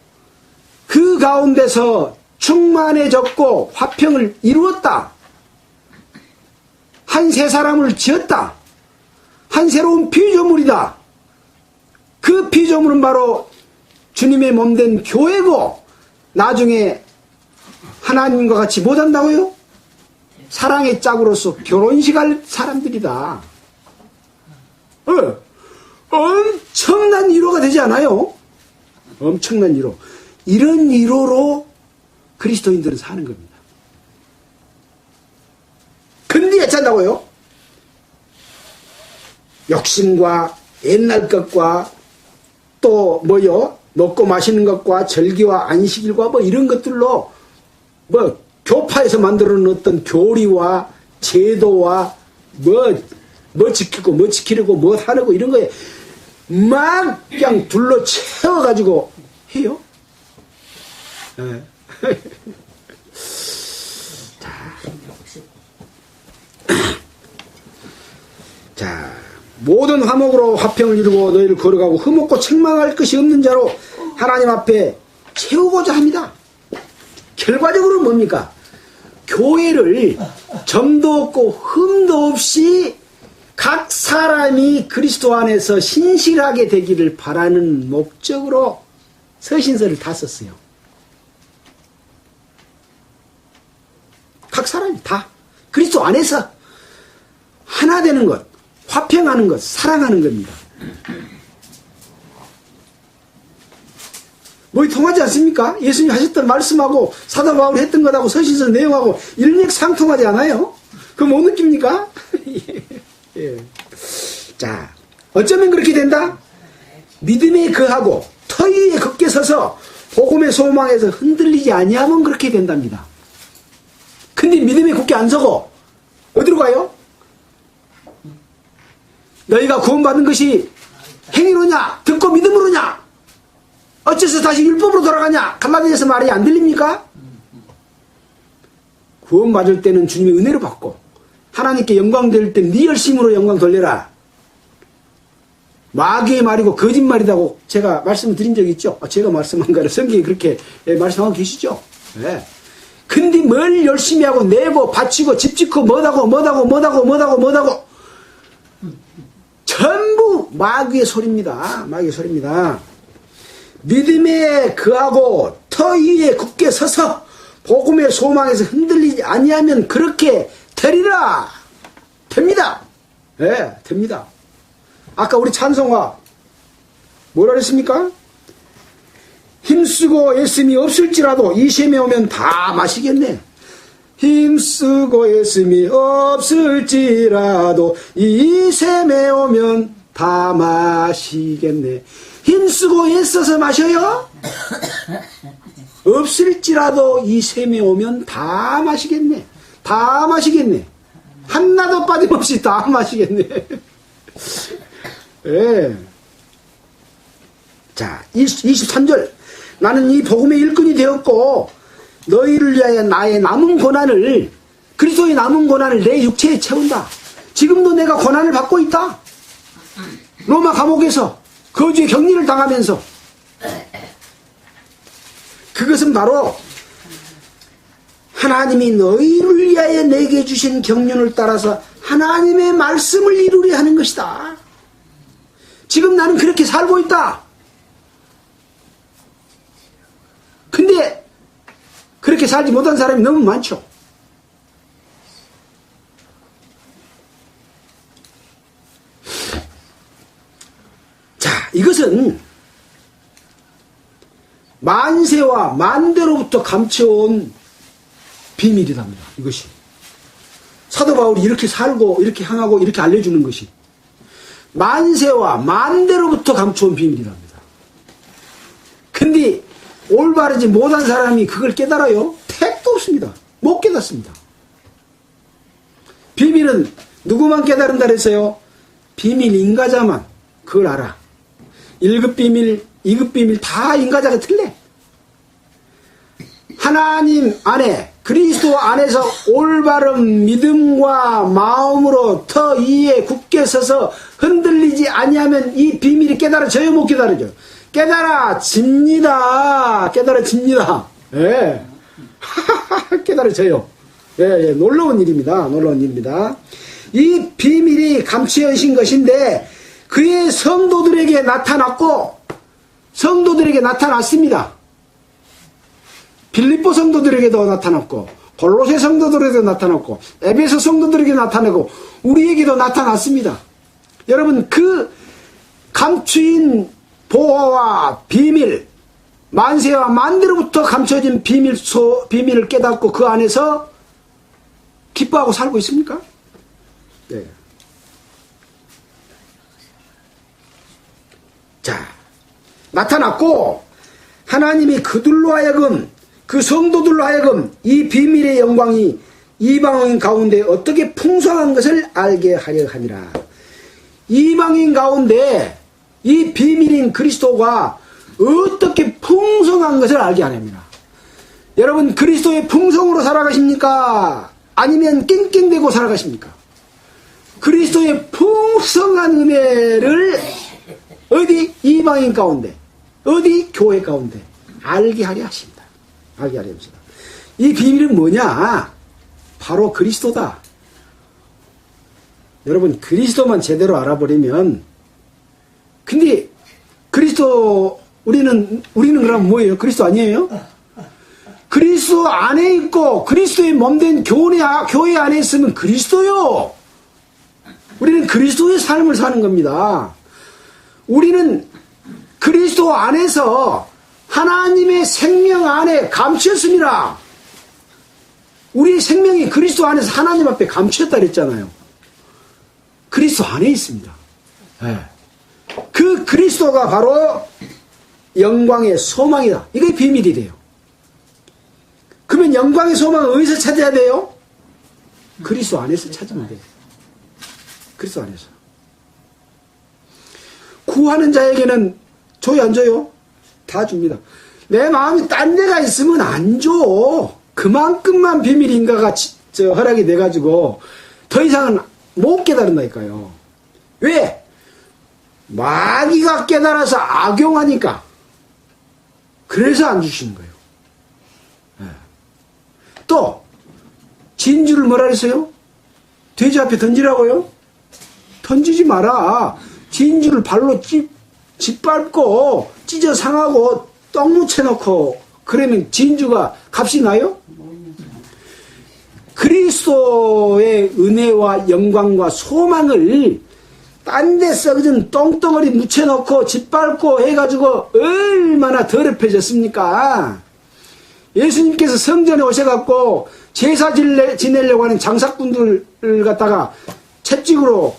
그 가운데서 충만해졌고 화평을 이루었다. 한 새 사람을 지었다. 한 새로운 피조물이다. 그 피조물은 바로 주님의 몸된 교회고 나중에 하나님과 같이 못한다고요? 사랑의 짝으로서 결혼식 할 사람들이다. 엄청난 위로가 되지 않아요? 엄청난 위로. 이런 위로로 그리스도인들은 사는 겁니다. 근데 괜찮다고요? 욕심과 옛날 것과 또 뭐요? 먹고 마시는 것과 절기와 안식일과 뭐 이런 것들로 뭐 교파에서 만들어 놓았던 교리와 제도와 뭐 지키고 뭐 지키려고 뭐 하려고 이런 거에 막 그냥 둘러 채워가지고 해요. 네. 자, 모든 화목으로 화평을 이루고 너희를 걸어가고 흠없고 책망할 것이 없는 자로 하나님 앞에 채우고자 합니다. 결과적으로 뭡니까? 교회를 점도 없고 흠도 없이 각 사람이 그리스도 안에서 신실하게 되기를 바라는 목적으로 서신서를 다 썼어요. 각 사람이 다 그리스도 안에서 하나 되는 것, 화평하는 것, 사랑하는 겁니다. 뭐 통하지 않습니까? 예수님이 하셨던 말씀하고 사도 바울이 했던 것하고 서신서 내용하고 일맥상통하지 않아요? 그거 못 느낍니까? 예. 자, 어쩌면 그렇게 된다? 믿음에 거하고 터 위에 굳게 서서 복음의 소망에서 흔들리지 아니하면 그렇게 된답니다. 근데 믿음에 굳게 안 서고 어디로 가요? 너희가 구원받은 것이 행위로냐? 듣고 믿음으로냐? 어째서 다시 율법으로 돌아가냐? 갈라디아서 말이 안 들립니까? 구원받을 때는 주님의 은혜로 받고 하나님께 영광 돌릴 때 네 열심으로 영광 돌려라. 마귀의 말이고 거짓말이라고 제가 말씀을 드린 적이 있죠. 제가 말씀한 거를 성경에 그렇게 말씀하고 계시죠. 네. 근데 뭘 열심히 하고 내고 바치고 집 짓고 뭐다고 전부 마귀의 소리입니다. 마귀의 소리입니다. 믿음에 거하고 터 위에 굳게 서서 복음의 소망에서 흔들리지 아니하면 그렇게 되리라. 됩니다. 예, 됩니다. 아까 우리 찬송가 뭐라 그랬습니까? 힘쓰고 애씀이 없을지라도 이 셈에 오면 다 마시겠네. 힘쓰고 애씀이 없을지라도 이 셈에 오면 다 마시겠네. 힘쓰고 애써서 마셔요? 없을지라도 이 셈에 오면 다 마시겠네. 다 마시겠네. 하나도 빠짐없이 다 마시겠네. 예. 자, 23절. 나는 이 복음의 일꾼이 되었고 너희를 위하여 나의 남은 고난을, 그리스도의 남은 고난을 내 육체에 채운다. 지금도 내가 고난을 받고 있다. 로마 감옥에서 거주의 격리를 당하면서. 그것은 바로 하나님이 너희를 위하여 내게 주신 경륜을 따라서 하나님의 말씀을 이루려 하는 것이다. 지금 나는 그렇게 살고 있다. 근데 그렇게 살지 못한 사람이 너무 많죠. 자, 이것은 만세와 만대로부터 감춰온 비밀이랍니다. 이것이 사도 바울이 이렇게 살고 이렇게 향하고 이렇게 알려주는 것이 만세와 만대로부터 감춰온 비밀이랍니다. 근데 올바르지 못한 사람이 그걸 깨달아요? 택도 없습니다. 못 깨닫습니다. 비밀은 누구만 깨달은다 그랬어요? 비밀 인가자만 그걸 알아. 1급 비밀, 2급 비밀 다 인가자가 틀래. 하나님 안에, 그리스도 안에서 올바른 믿음과 마음으로 터 위에 굳게 서서 흔들리지 아니하면 이 비밀이 깨달아져요? 못 깨달아져요? 깨달아집니다. 깨달아집니다. 예. 깨달아져요. 예, 놀라운 일입니다. 놀라운 일입니다. 이 비밀이 감추어진 것인데 그의 성도들에게 나타났고 성도들에게 나타났습니다. 빌립보 성도들에게도 나타났고 골로새 성도들에게도 나타났고 에베소 성도들에게 나타나고 우리에게도 나타났습니다. 여러분, 그 감추인 보화와 비밀, 만세와 만대로부터 감춰진 비밀을 깨닫고 그 안에서 기뻐하고 살고 있습니까? 네. 자, 나타났고 하나님이 그들로 하여금, 그 성도들로 하여금 이 비밀의 영광이 이방인 가운데 어떻게 풍성한 것을 알게 하려 함이라. 이방인 가운데 이 비밀인 그리스도가 어떻게 풍성한 것을 알게 하렵니다. 여러분, 그리스도의 풍성으로 살아가십니까? 아니면 깽깽대고 살아가십니까? 그리스도의 풍성한 은혜를 어디? 이방인 가운데, 어디? 교회 가운데 알게 하려 하십니다. 알게 하려 합니다. 이 비밀은 뭐냐? 바로 그리스도다. 여러분, 그리스도만 제대로 알아버리면, 근데 그리스도, 우리는 그럼 뭐예요? 그리스도 아니에요? 그리스도 안에 있고 그리스도의 몸된 교회 안에 있으면 그리스도요. 우리는 그리스도의 삶을 사는 겁니다. 우리는 그리스도 안에서 하나님의 생명 안에 감추었습니다. 우리의 생명이 그리스도 안에서 하나님 앞에 감추었다 그랬잖아요. 그리스도 안에 있습니다. 네. 그 그리스도가 바로 영광의 소망이다. 이게 비밀이래요. 그러면 영광의 소망은 어디서 찾아야 돼요? 그리스도 안에서 찾으면 돼요. 그리스도 안에서. 구하는 자에게는 줘요, 안 줘요? 다 줍니다. 내 마음이 딴 데가 있으면 안 줘. 그만큼만 비밀인가가 허락이 돼가지고 더 이상은 못 깨달은다니까요. 왜? 마귀가 깨달아서 악용하니까. 그래서 안 주시는 거예요. 네. 또 진주를 뭐라 그랬어요? 돼지 앞에 던지라고요? 던지지 마라. 진주를 발로 짓밟고 찢어 상하고 떡 묻혀놓고 그러면 진주가 값이 나요? 그리스도의 은혜와 영광과 소망을 딴 데 썩은 똥덩어리 묻혀놓고 짓밟고 해가지고 얼마나 더럽혀졌습니까? 예수님께서 성전에 오셔갖고 제사 지내려고 하는 장사꾼들 갖다가 채찍으로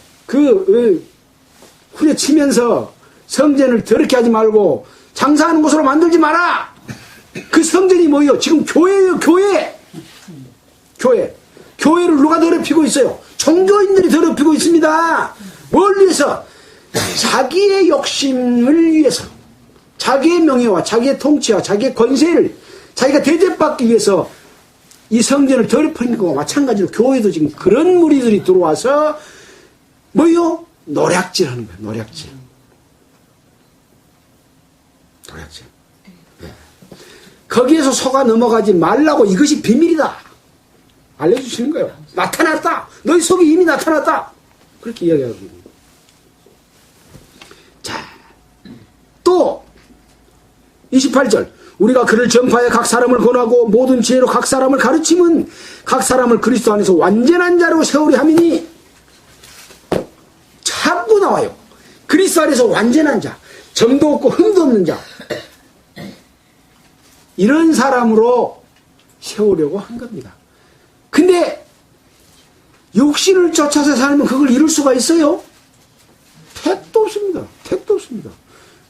후려치면서 성전을 더럽게 하지 말고 장사하는 곳으로 만들지 마라! 그 성전이 뭐예요? 지금 교회예요, 교회! 교회를 누가 더럽히고 있어요? 종교인들이 더럽히고 있습니다. 뭘 위해서? 자기의 욕심을 위해서, 자기의 명예와 자기의 통치와 자기의 권세를 자기가 대접받기 위해서 이 성전을 더럽히는 것과 마찬가지로 교회도 지금 그런 무리들이 들어와서 뭐요? 노략질 하는 거예요. 노략질. 네. 거기에서 속아 넘어가지 말라고. 이것이 비밀이다 알려주시는 거예요. 나타났다. 너희 속이 이미 나타났다. 그렇게 이야기하고 있습니다. 자, 또 28절 우리가 그를 전파해 각 사람을 권하고 모든 지혜로 각 사람을 가르치면 각 사람을 그리스도 안에서 완전한 자로 세우려 함이니. 자꾸 나와요. 그리스도 안에서 완전한 자, 점도 없고 흠도 없는 자, 이런 사람으로 세우려고 한 겁니다. 근데 육신을 쫓아서 살면 그걸 이룰 수가 있어요? 택도 없습니다. 택도 없습니다.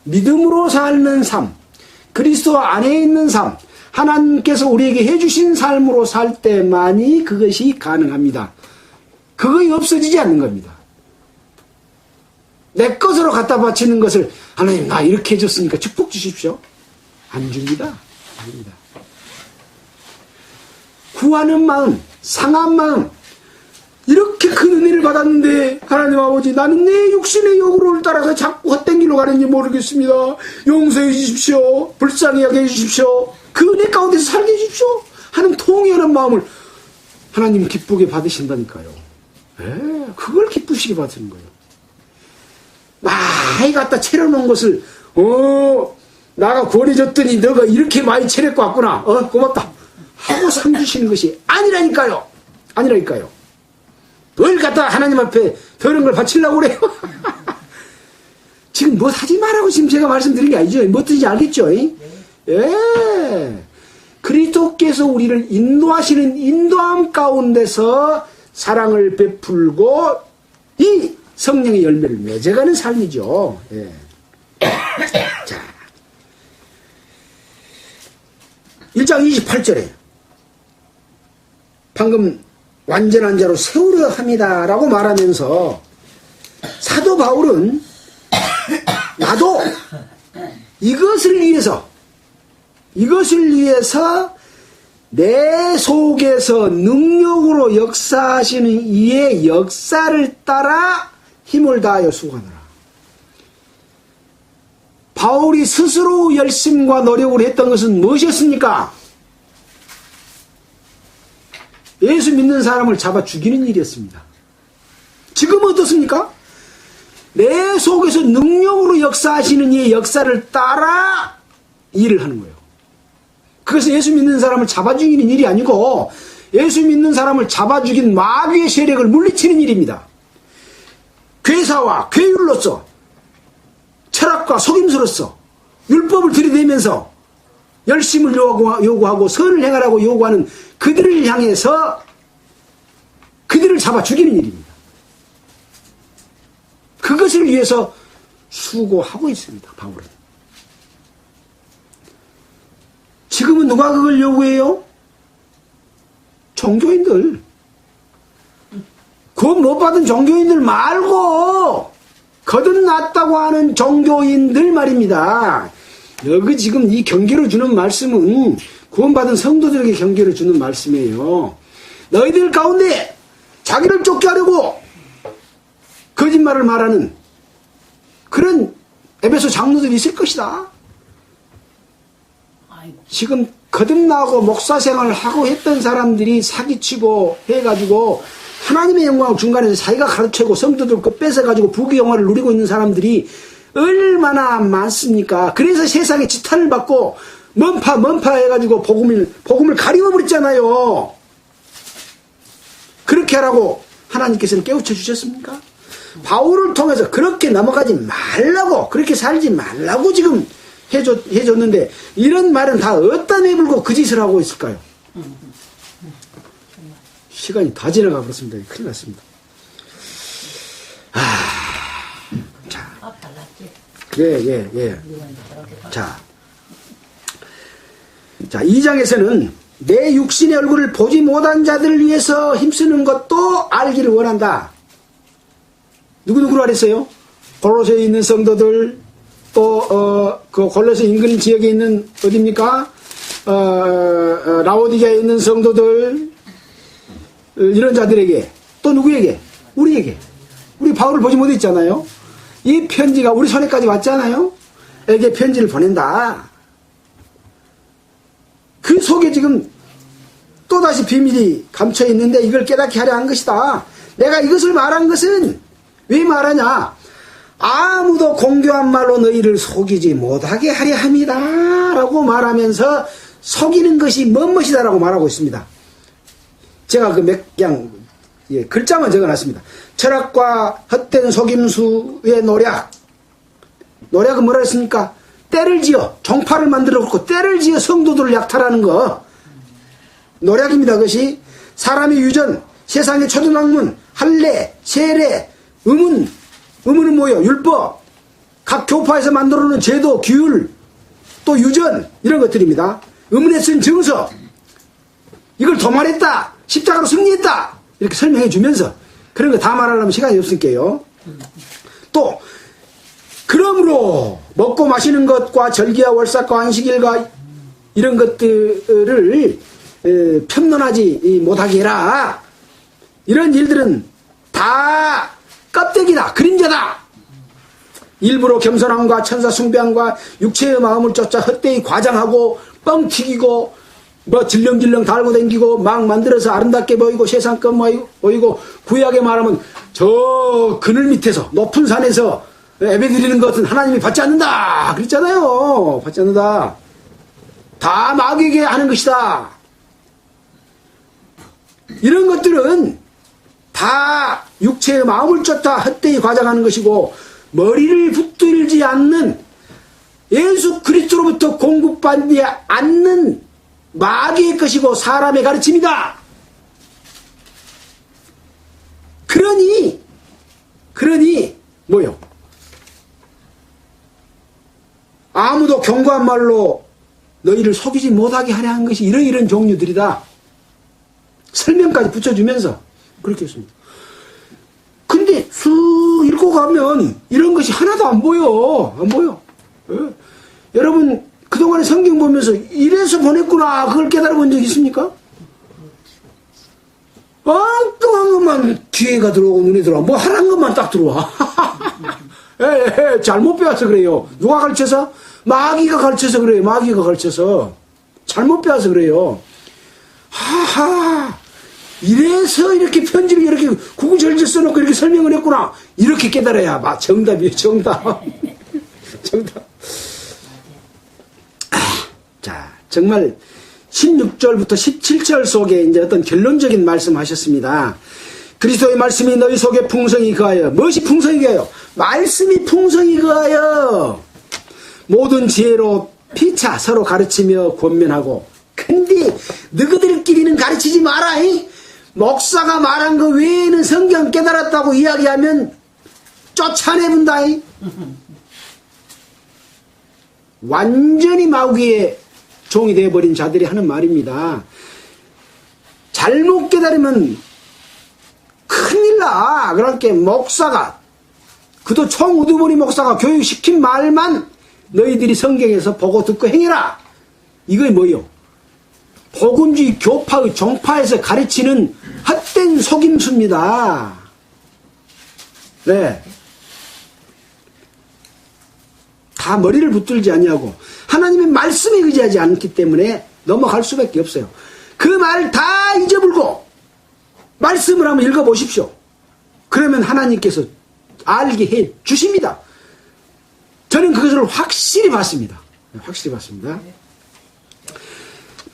믿음으로 사는 삶, 그리스도 안에 있는 삶, 하나님께서 우리에게 해주신 삶으로 살 때만이 그것이 가능합니다. 그것이 없어지지 않는 겁니다. 내 것으로 갖다 바치는 것을 하나님 나 이렇게 해줬으니까 축복 주십시오. 안 줍니다. 아닙니다. 구하는 마음, 상한 마음, 이렇게 큰 은혜를 받았는데 하나님 아버지 나는 내 육신의 욕구를 따라서 자꾸 헛된 길로 가는지 모르겠습니다. 용서해 주십시오. 불쌍히 여겨 주십시오. 그 은혜 가운데서 살게 해주십시오 하는 통연한 마음을 하나님 기쁘게 받으신다니까요. 네, 그걸 기쁘시게 받으는 거예요. 많이 갖다 차려놓은 것을 나가 구원해줬더니 너가 이렇게 많이 차려고 왔구나. 고맙다 하고 상 주시는 것이 아니라니까요. 뭘 갖다 하나님 앞에 더러운 걸 바치려고 그래요. 지금 뭐 하지 말라고 지금 제가 말씀드린 게 아니죠. 뭐 뜻인지 알겠죠? 예. 그리스도께서 우리를 인도하시는 인도함 가운데서 사랑을 베풀고 이 성령의 열매를 맺어가는 삶이죠. 예. 자, 1장 28절에 방금 완전한 자로 세우려 합니다 라고 말하면서 사도 바울은 나도 이것을 위해서 내 속에서 능력으로 역사하시는 이의 역사를 따라 힘을 다하여 수고하노라. 바울이 스스로 열심과 노력을 했던 것은 무엇이었습니까? 예수 믿는 사람을 잡아 죽이는 일이었습니다. 지금은 어떻습니까? 내 속에서 능력으로 역사하시는 이의 역사를 따라 일을 하는 거예요. 그것은 예수 믿는 사람을 잡아 죽이는 일이 아니고 예수 믿는 사람을 잡아 죽인 마귀의 세력을 물리치는 일입니다. 괴사와 괴율로서 철학과 속임수로서 율법을 들이대면서 열심을 요구하고 선을 행하라고 요구하는 그들을 향해서 그들을 잡아 죽이는 일입니다. 그것을 위해서 수고하고 있습니다. 바울은. 지금은 누가 그걸 요구해요? 종교인들. 구원 못 받은 종교인들 말고 거듭났다고 하는 종교인들 말입니다. 여기 지금 이 경계를 주는 말씀은 구원받은 성도들에게 경계를 주는 말씀이에요. 너희들 가운데 자기를 쫓게 하려고 거짓말을 말하는 그런 에베소 장로들이 있을 것이다. 지금 거듭나고 목사 생활을 하고 했던 사람들이 사기치고 해가지고 하나님의 영광을 중간에서 자기가 가르치고 성도들 거 뺏어가지고 부귀영화를 누리고 있는 사람들이 얼마나 많습니까? 그래서 세상에 지탄을 받고 먼파 해가지고 복음을 가리워버렸잖아요. 그렇게 하라고 하나님께서는 깨우쳐 주셨습니까? 바울을 통해서 그렇게 넘어가지 말라고, 그렇게 살지 말라고 지금 해줬는데, 이런 말은 다 어디다 내불고 그 짓을 하고 있을까요? 시간이 다 지나가 버렸습니다. 큰일 났습니다. 자. 예. 자, 2장에서는 내 육신의 얼굴을 보지 못한 자들을 위해서 힘쓰는 것도 알기를 원한다. 누구누구로 알았어요? 골로새에 있는 성도들, 또 그 골로새 인근 지역에 있는 어디입니까? 라오디게에 있는 성도들, 이런 자들에게, 또 누구에게? 우리에게. 우리 바울을 보지 못했잖아요. 이 편지가 우리 손에까지 왔잖아요. 에게 편지를 보낸다. 그 속에 지금 또다시 비밀이 감춰 있는데 이걸 깨닫게 하려 한 것이다. 내가 이것을 말한 것은 왜 말하냐? 아무도 공교한 말로 너희를 속이지 못하게 하려 함이다 라고 말하면서 속이는 것이 뭔것이다 라고 말하고 있습니다. 제가 그 글자만 적어놨습니다. 철학과 헛된 속임수의 노략은 뭐라 했습니까? 때를 지어 종파를 만들어 놓고 때를 지어 성도들을 약탈하는 거 노략입니다. 그것이 사람의 유전, 세상의 초등학문, 할례, 세례, 의문은 뭐예요? 율법, 각 교파에서 만들어 놓은 제도, 규율, 또 유전 이런 것들입니다. 의문에 쓴 증서, 이걸 도말했다, 십자가로 승리했다 이렇게 설명해 주면서 그런 거 다 말하려면 시간이 없으니까요. 또 그러므로 먹고 마시는 것과 절기와 월삭과 안식일과 이런 것들을 편론하지 못하게 해라. 이런 일들은 다 껍데기다, 그림자다. 일부러 겸손함과 천사 숭배함과 육체의 마음을 쫓아 헛되이 과장하고 뻥튀기고 뭐 질렁질렁 달고 다니고 막 만들어서 아름답게 보이고 세상 것 보이고 구약에 말하면 저 그늘 밑에서 높은 산에서 예배드리는 것은 하나님이 받지 않는다 그랬잖아요. 받지 않는다. 다 마귀에게 하는 것이다. 이런 것들은 다 육체의 마음을 쫓아 헛되이 과장하는 것이고 머리를 붙들지 않는 예수 그리스도로부터 공급받지 않는 마귀의 것이고 사람의 가르침이다. 그러니 뭐요? 아무도 견고한 말로 너희를 속이지 못하게 하려 한 것이 이런 종류들이다. 설명까지 붙여주면서 그렇게 했습니다. 근데 쑥 읽고 가면 이런 것이 하나도 안 보여. 예? 여러분 그동안에 성경 보면서 이래서 보냈구나 그걸 깨달아 본 적 있습니까? 엉뚱한 것만 기회가 들어오고 눈에 들어와. 뭐 하라는 것만 딱 들어와. 잘못 배워서 그래요. 누가 가르쳐서? 마귀가 가르쳐서 그래요. 마귀가 가르쳐서. 잘못 배워서 그래요. 하하. 이래서 이렇게 편지를 이렇게 구구절절 써놓고 이렇게 설명을 했구나. 이렇게 깨달아야 정답이에요. 정답. 자, 정말 16절부터 17절 속에 이제 어떤 결론적인 말씀 하셨습니다. 그리스도의 말씀이 너희 속에 풍성히 거하여, 무엇이 풍성히 거하여? 말씀이 풍성히 거하여 모든 지혜로 피차 서로 가르치며 권면하고. 근데 너희들끼리는 가르치지 마라. 목사가 말한 거 외에는 성경 깨달았다고 이야기하면 쫓아내본다. 완전히 마귀의 종이 되어버린 자들이 하는 말입니다. 잘못 깨달으면 큰일 나. 그렇게 목사가, 그도 총우두머리 목사가 교육시킨 말만 너희들이 성경에서 보고 듣고 행해라. 이게 뭐요? 복음주의 교파의 종파에서 가르치는 헛된 속임수입니다. 네. 다 머리를 붙들지 아니하고 하나님의 말씀에 의지하지 않기 때문에 넘어갈 수밖에 없어요. 그 말 다 잊어버리고 말씀을 한번 읽어보십시오. 그러면 하나님께서 알게 해 주십니다. 저는 그것을 확실히 봤습니다. 확실히 봤습니다.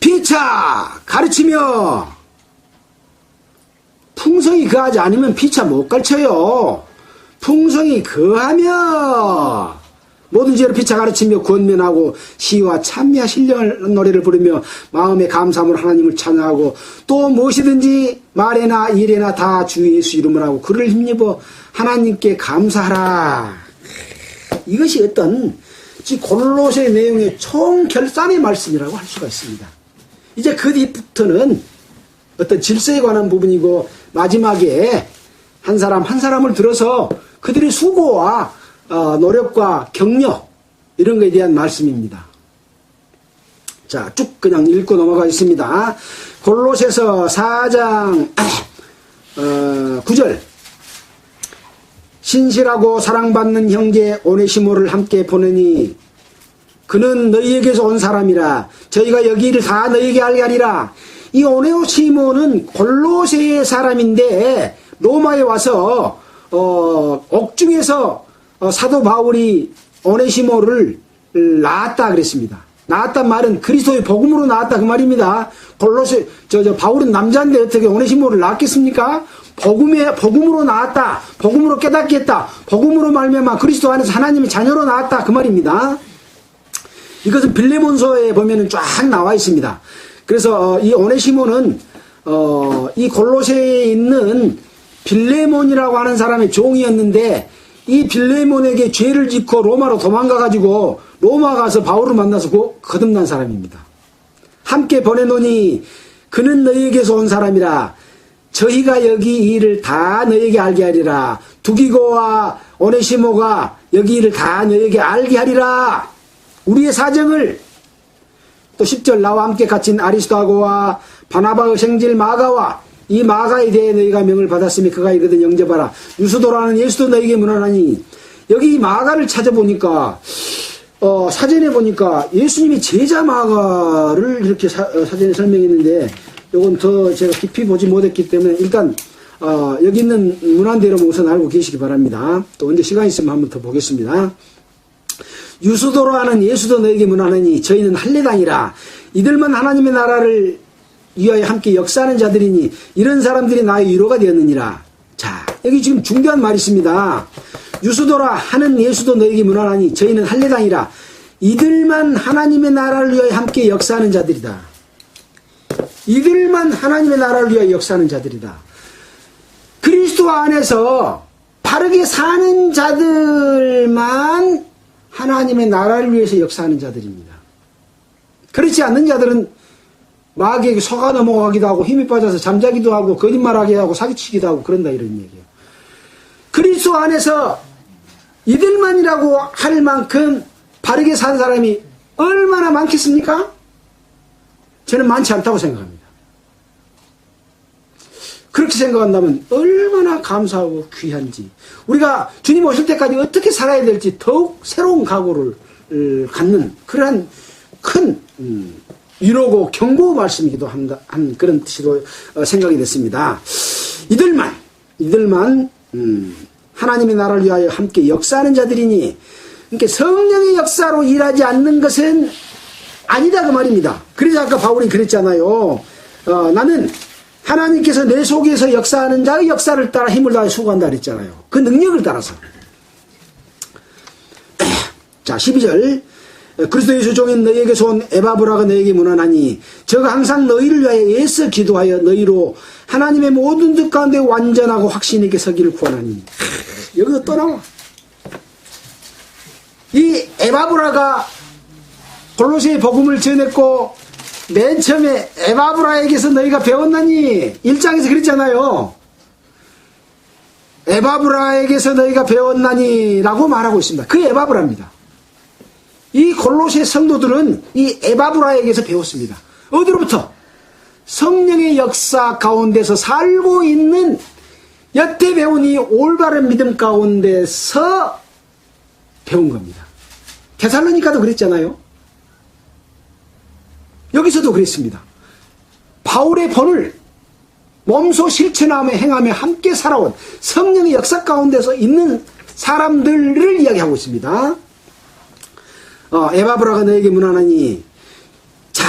피차 가르치며 풍성이 거하지 않으면 피차 못 가르쳐요. 풍성이 거하며 모든 죄로 피차 가르치며 권면하고 시와 찬미와 신령한 노래를 부르며 마음의 감사함으로 하나님을 찬양하고 또 무엇이든지 말에나 일에나 다 주 예수 이름을 하고 그를 힘입어 하나님께 감사하라. 이것이 어떤 골로새 내용의 총결산의 말씀이라고 할 수가 있습니다. 이제 그 뒤부터는 어떤 질서에 관한 부분이고 마지막에 한 사람 한 사람을 들어서 그들의 수고와 노력과 격려 이런 것에 대한 말씀입니다. 자, 쭉 그냥 읽고 넘어가겠습니다. 골로새서 4장 9절 신실하고 사랑받는 형제 오네시모를 함께 보내니 그는 너희에게서 온 사람이라 저희가 여기를 다 너희에게 알게 하리라. 이 오네시모는 골로새의 사람인데 로마에 와서 옥중에서 사도 바울이 오네시모를 낳았다 그랬습니다. 낳았단 말은 그리스도의 복음으로 낳았다 그 말입니다. 골로새 바울은 남자인데 어떻게 오네시모를 낳았겠습니까? 복음으로 낳았다. 복음으로 깨닫게 했다. 복음으로 말미암아 그리스도 안에서 하나님의 자녀로 낳았다 그 말입니다. 이것은 빌레몬서에 보면은 쫙 나와 있습니다. 그래서 이 오네시모는 이 골로새에 있는 빌레몬이라고 하는 사람의 종이었는데 이 빌레몬에게 죄를 짓고 로마로 도망가가지고 로마 가서 바울을 만나서 거듭난 사람입니다. 함께 보내노니 그는 너희에게서 온 사람이라 저희가 여기 이 일을 다 너희에게 알게 하리라. 두기고와 오네시모가 여기 일을 다 너희에게 알게 하리라. 우리의 사정을 또 10절 나와 함께 갇힌 아리스도하고와 바나바의 생질 마가와 이 마가에 대해 너희가 명을 받았으니 그가 이르거든 영접하라. 유수도라는 예수도 너희에게 문안하니 여기 이 마가를 찾아보니까 사전에 보니까 예수님이 제자 마가를 이렇게 사전에 설명했는데 요건 더 제가 깊이 보지 못했기 때문에 일단 여기 있는 문안대로 우선 알고 계시기 바랍니다. 또 언제 시간 있으면 한번 더 보겠습니다. 유수도로 하는 예수도 너에게 문안하니 저희는 할례당이라 이들만 하나님의 나라를 위하여 함께 역사하는 자들이니 이런 사람들이 나의 위로가 되었느니라. 자, 여기 지금 중요한 말이 있습니다. 유수도라 하는 예수도 너에게 문안하니 저희는 할례당이라 이들만 하나님의 나라를 위하여 함께 역사하는 자들이다. 이들만 하나님의 나라를 위하여 역사하는 자들이다. 그리스도 안에서 바르게 사는 자들만 하나님의 나라를 위해서 역사하는 자들입니다. 그렇지 않는 자들은 마귀에게 속아 넘어가기도 하고 힘이 빠져서 잠자기도 하고 거짓말하기도 하고 사기치기도 하고 그런다 이런 얘기예요. 그리스도 안에서 이들만이라고 할 만큼 바르게 산 사람이 얼마나 많겠습니까? 저는 많지 않다고 생각합니다. 그렇게 생각한다면 얼마나 감사하고 귀한지 우리가 주님 오실 때까지 어떻게 살아야 될지 더욱 새로운 각오를 갖는 그러한 큰 위로고 경고 말씀이기도 한 그런 뜻으로 생각이 됐습니다. 이들만 하나님의 나라를 위하여 함께 역사하는 자들이니 그러니까 성령의 역사로 일하지 않는 것은 아니다 그 말입니다. 그래서 아까 바울이 그랬잖아요. 나는 하나님께서 내 속에서 역사하는 자의 역사를 따라 힘을 다해 수고한다 그랬잖아요. 그 능력을 따라서. 자, 12절. 그리스도 예수 종인 너희에게서 온 에바브라가 너희에게 문안하니 저가 항상 너희를 위하여 애써 기도하여 너희로 하나님의 모든 뜻 가운데 완전하고 확신 있게 서기를 구하나니. 여기서 또 나와. 이 에바브라가 골로새의 복음을 전했고 맨 처음에 에바브라에게서 너희가 배웠나니 1장에서 그랬잖아요. 에바브라에게서 너희가 배웠나니 라고 말하고 있습니다. 그 에바브라입니다. 이 골로새 성도들은 이 에바브라에게서 배웠습니다. 어디로부터? 성령의 역사 가운데서 살고 있는 여태 배운 이 올바른 믿음 가운데서 배운 겁니다. 데살로니가도 그랬잖아요. 여기서도 그랬습니다. 바울의 본을 몸소 실천하며 행하며 함께 살아온 성령의 역사 가운데서 있는 사람들을 이야기하고 있습니다. 에바브라가 너에게 문안하니, 자,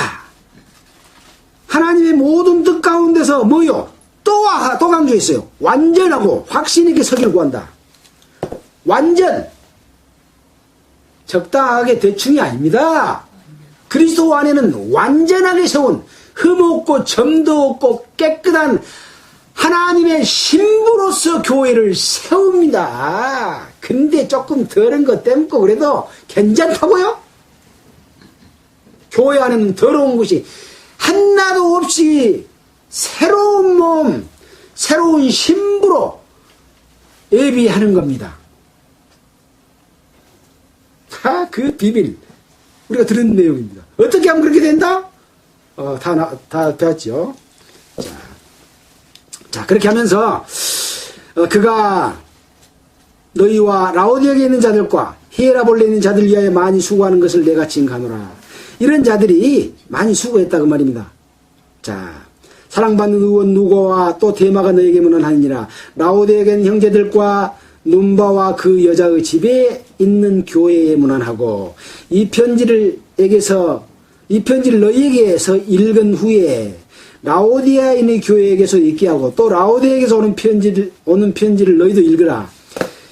하나님의 모든 뜻 가운데서 뭐요? 또 강조했어요. 완전하고 확신 있게 서기를 구한다. 완전, 적당하게 대충이 아닙니다. 그리스도 안에는 완전하게 세운 흠없고 점도 없고 깨끗한 하나님의 신부로서 교회를 세웁니다. 근데 조금 더러운 거 땜고 그래도 괜찮다고요? 교회 안에는 더러운 것이 하나도 없이 새로운 몸, 새로운 신부로 예비하는 겁니다. 그 비밀 우리가 들은 내용입니다. 어떻게 하면 그렇게 된다? 다 배웠죠. 자, 그렇게 하면서 그가 너희와 라오디아에 있는 자들과 히에라볼레에 있는 자들 위하여 많이 수고하는 것을 내가 징가노라. 이런 자들이 많이 수고했다 그 말입니다. 자, 사랑받는 의원 누고와 또 데마가 너에게 문안하니라. 라오디아에 있는 형제들과 눈바와 그 여자의 집에 있는 교회에 문안하고 이 편지를 너희에게서 읽은 후에 라오디아에 있는 교회에게서 읽게 하고 또 라오디아에게서 오는 편지를 너희도 읽으라.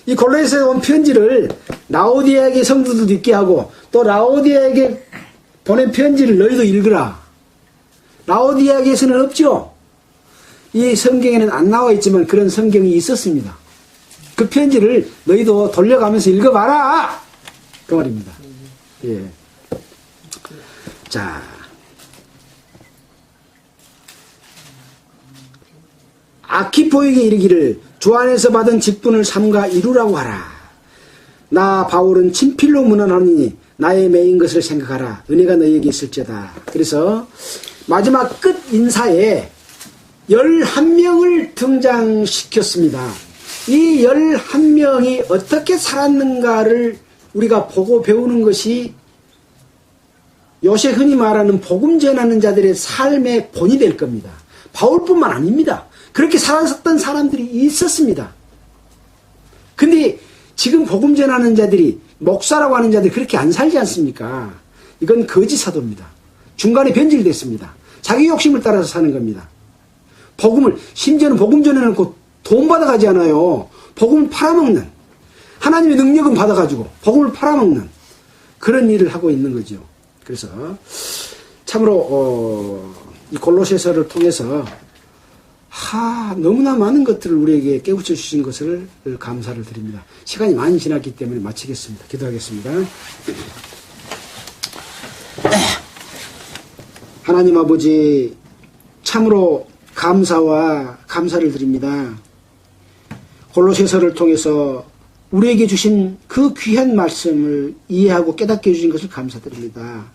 이 골로새에서 온 편지를 라오디아에게 성도들도 읽게 하고 또 라오디아에게 보낸 편지를 너희도 읽으라. 라오디아에게서는 없죠. 이 성경에는 안 나와 있지만 그런 성경이 있었습니다. 그 편지를 너희도 돌려가면서 읽어봐라. 그 말입니다. 예. 자, 아키포에게 이르기를 주 안에서 받은 직분을 삼가 이루라고 하라. 나 바울은 친필로 문안하니 나의 매인 것을 생각하라. 은혜가 너희에게 있을지어다. 그래서 마지막 끝 인사에 11명을 등장시켰습니다. 이 11명이 어떻게 살았는가를 우리가 보고 배우는 것이 요새 흔히 말하는 복음 전하는 자들의 삶의 본이 될 겁니다. 바울뿐만 아닙니다. 그렇게 살았던 사람들이 있었습니다. 근데 지금 복음 전하는 자들이 목사라고 하는 자들이 그렇게 안 살지 않습니까? 이건 거짓 사도입니다. 중간에 변질됐습니다. 자기 욕심을 따라서 사는 겁니다. 복음을 심지어는 복음 전해놓고 돈 받아가지 않아요. 복음을 팔아먹는, 하나님의 능력은 받아가지고 복음을 팔아먹는 그런 일을 하고 있는 거죠. 그래서 참으로 이 골로새서를 통해서 너무나 많은 것들을 우리에게 깨우쳐 주신 것을 감사를 드립니다. 시간이 많이 지났기 때문에 마치겠습니다. 기도하겠습니다. 하나님 아버지, 참으로 감사와 감사를 드립니다. 골로새서를 통해서 우리에게 주신 그 귀한 말씀을 이해하고 깨닫게 해주신 것을 감사드립니다.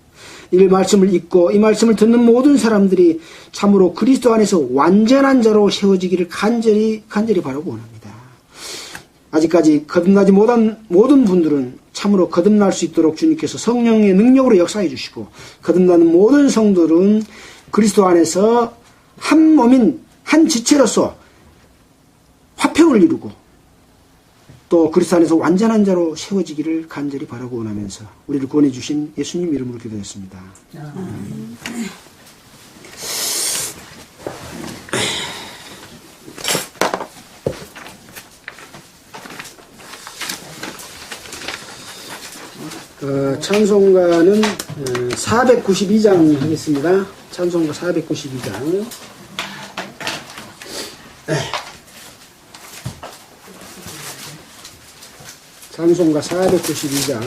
이 말씀을 읽고 이 말씀을 듣는 모든 사람들이 참으로 그리스도 안에서 완전한 자로 세워지기를 간절히 바라고 원합니다. 아직까지 거듭나지 못한 모든 분들은 참으로 거듭날 수 있도록 주님께서 성령의 능력으로 역사해 주시고, 거듭나는 모든 성도들은 그리스도 안에서 한 몸인 한 지체로서 화평을 이루고 또 그리스도 안에서 완전한 자로 세워지기를 간절히 바라고 원하면서 우리를 구원해 주신 예수님 이름으로 기도했습니다. 찬송가는 492장 하겠습니다. 찬송가 492장. 찬송가 492장.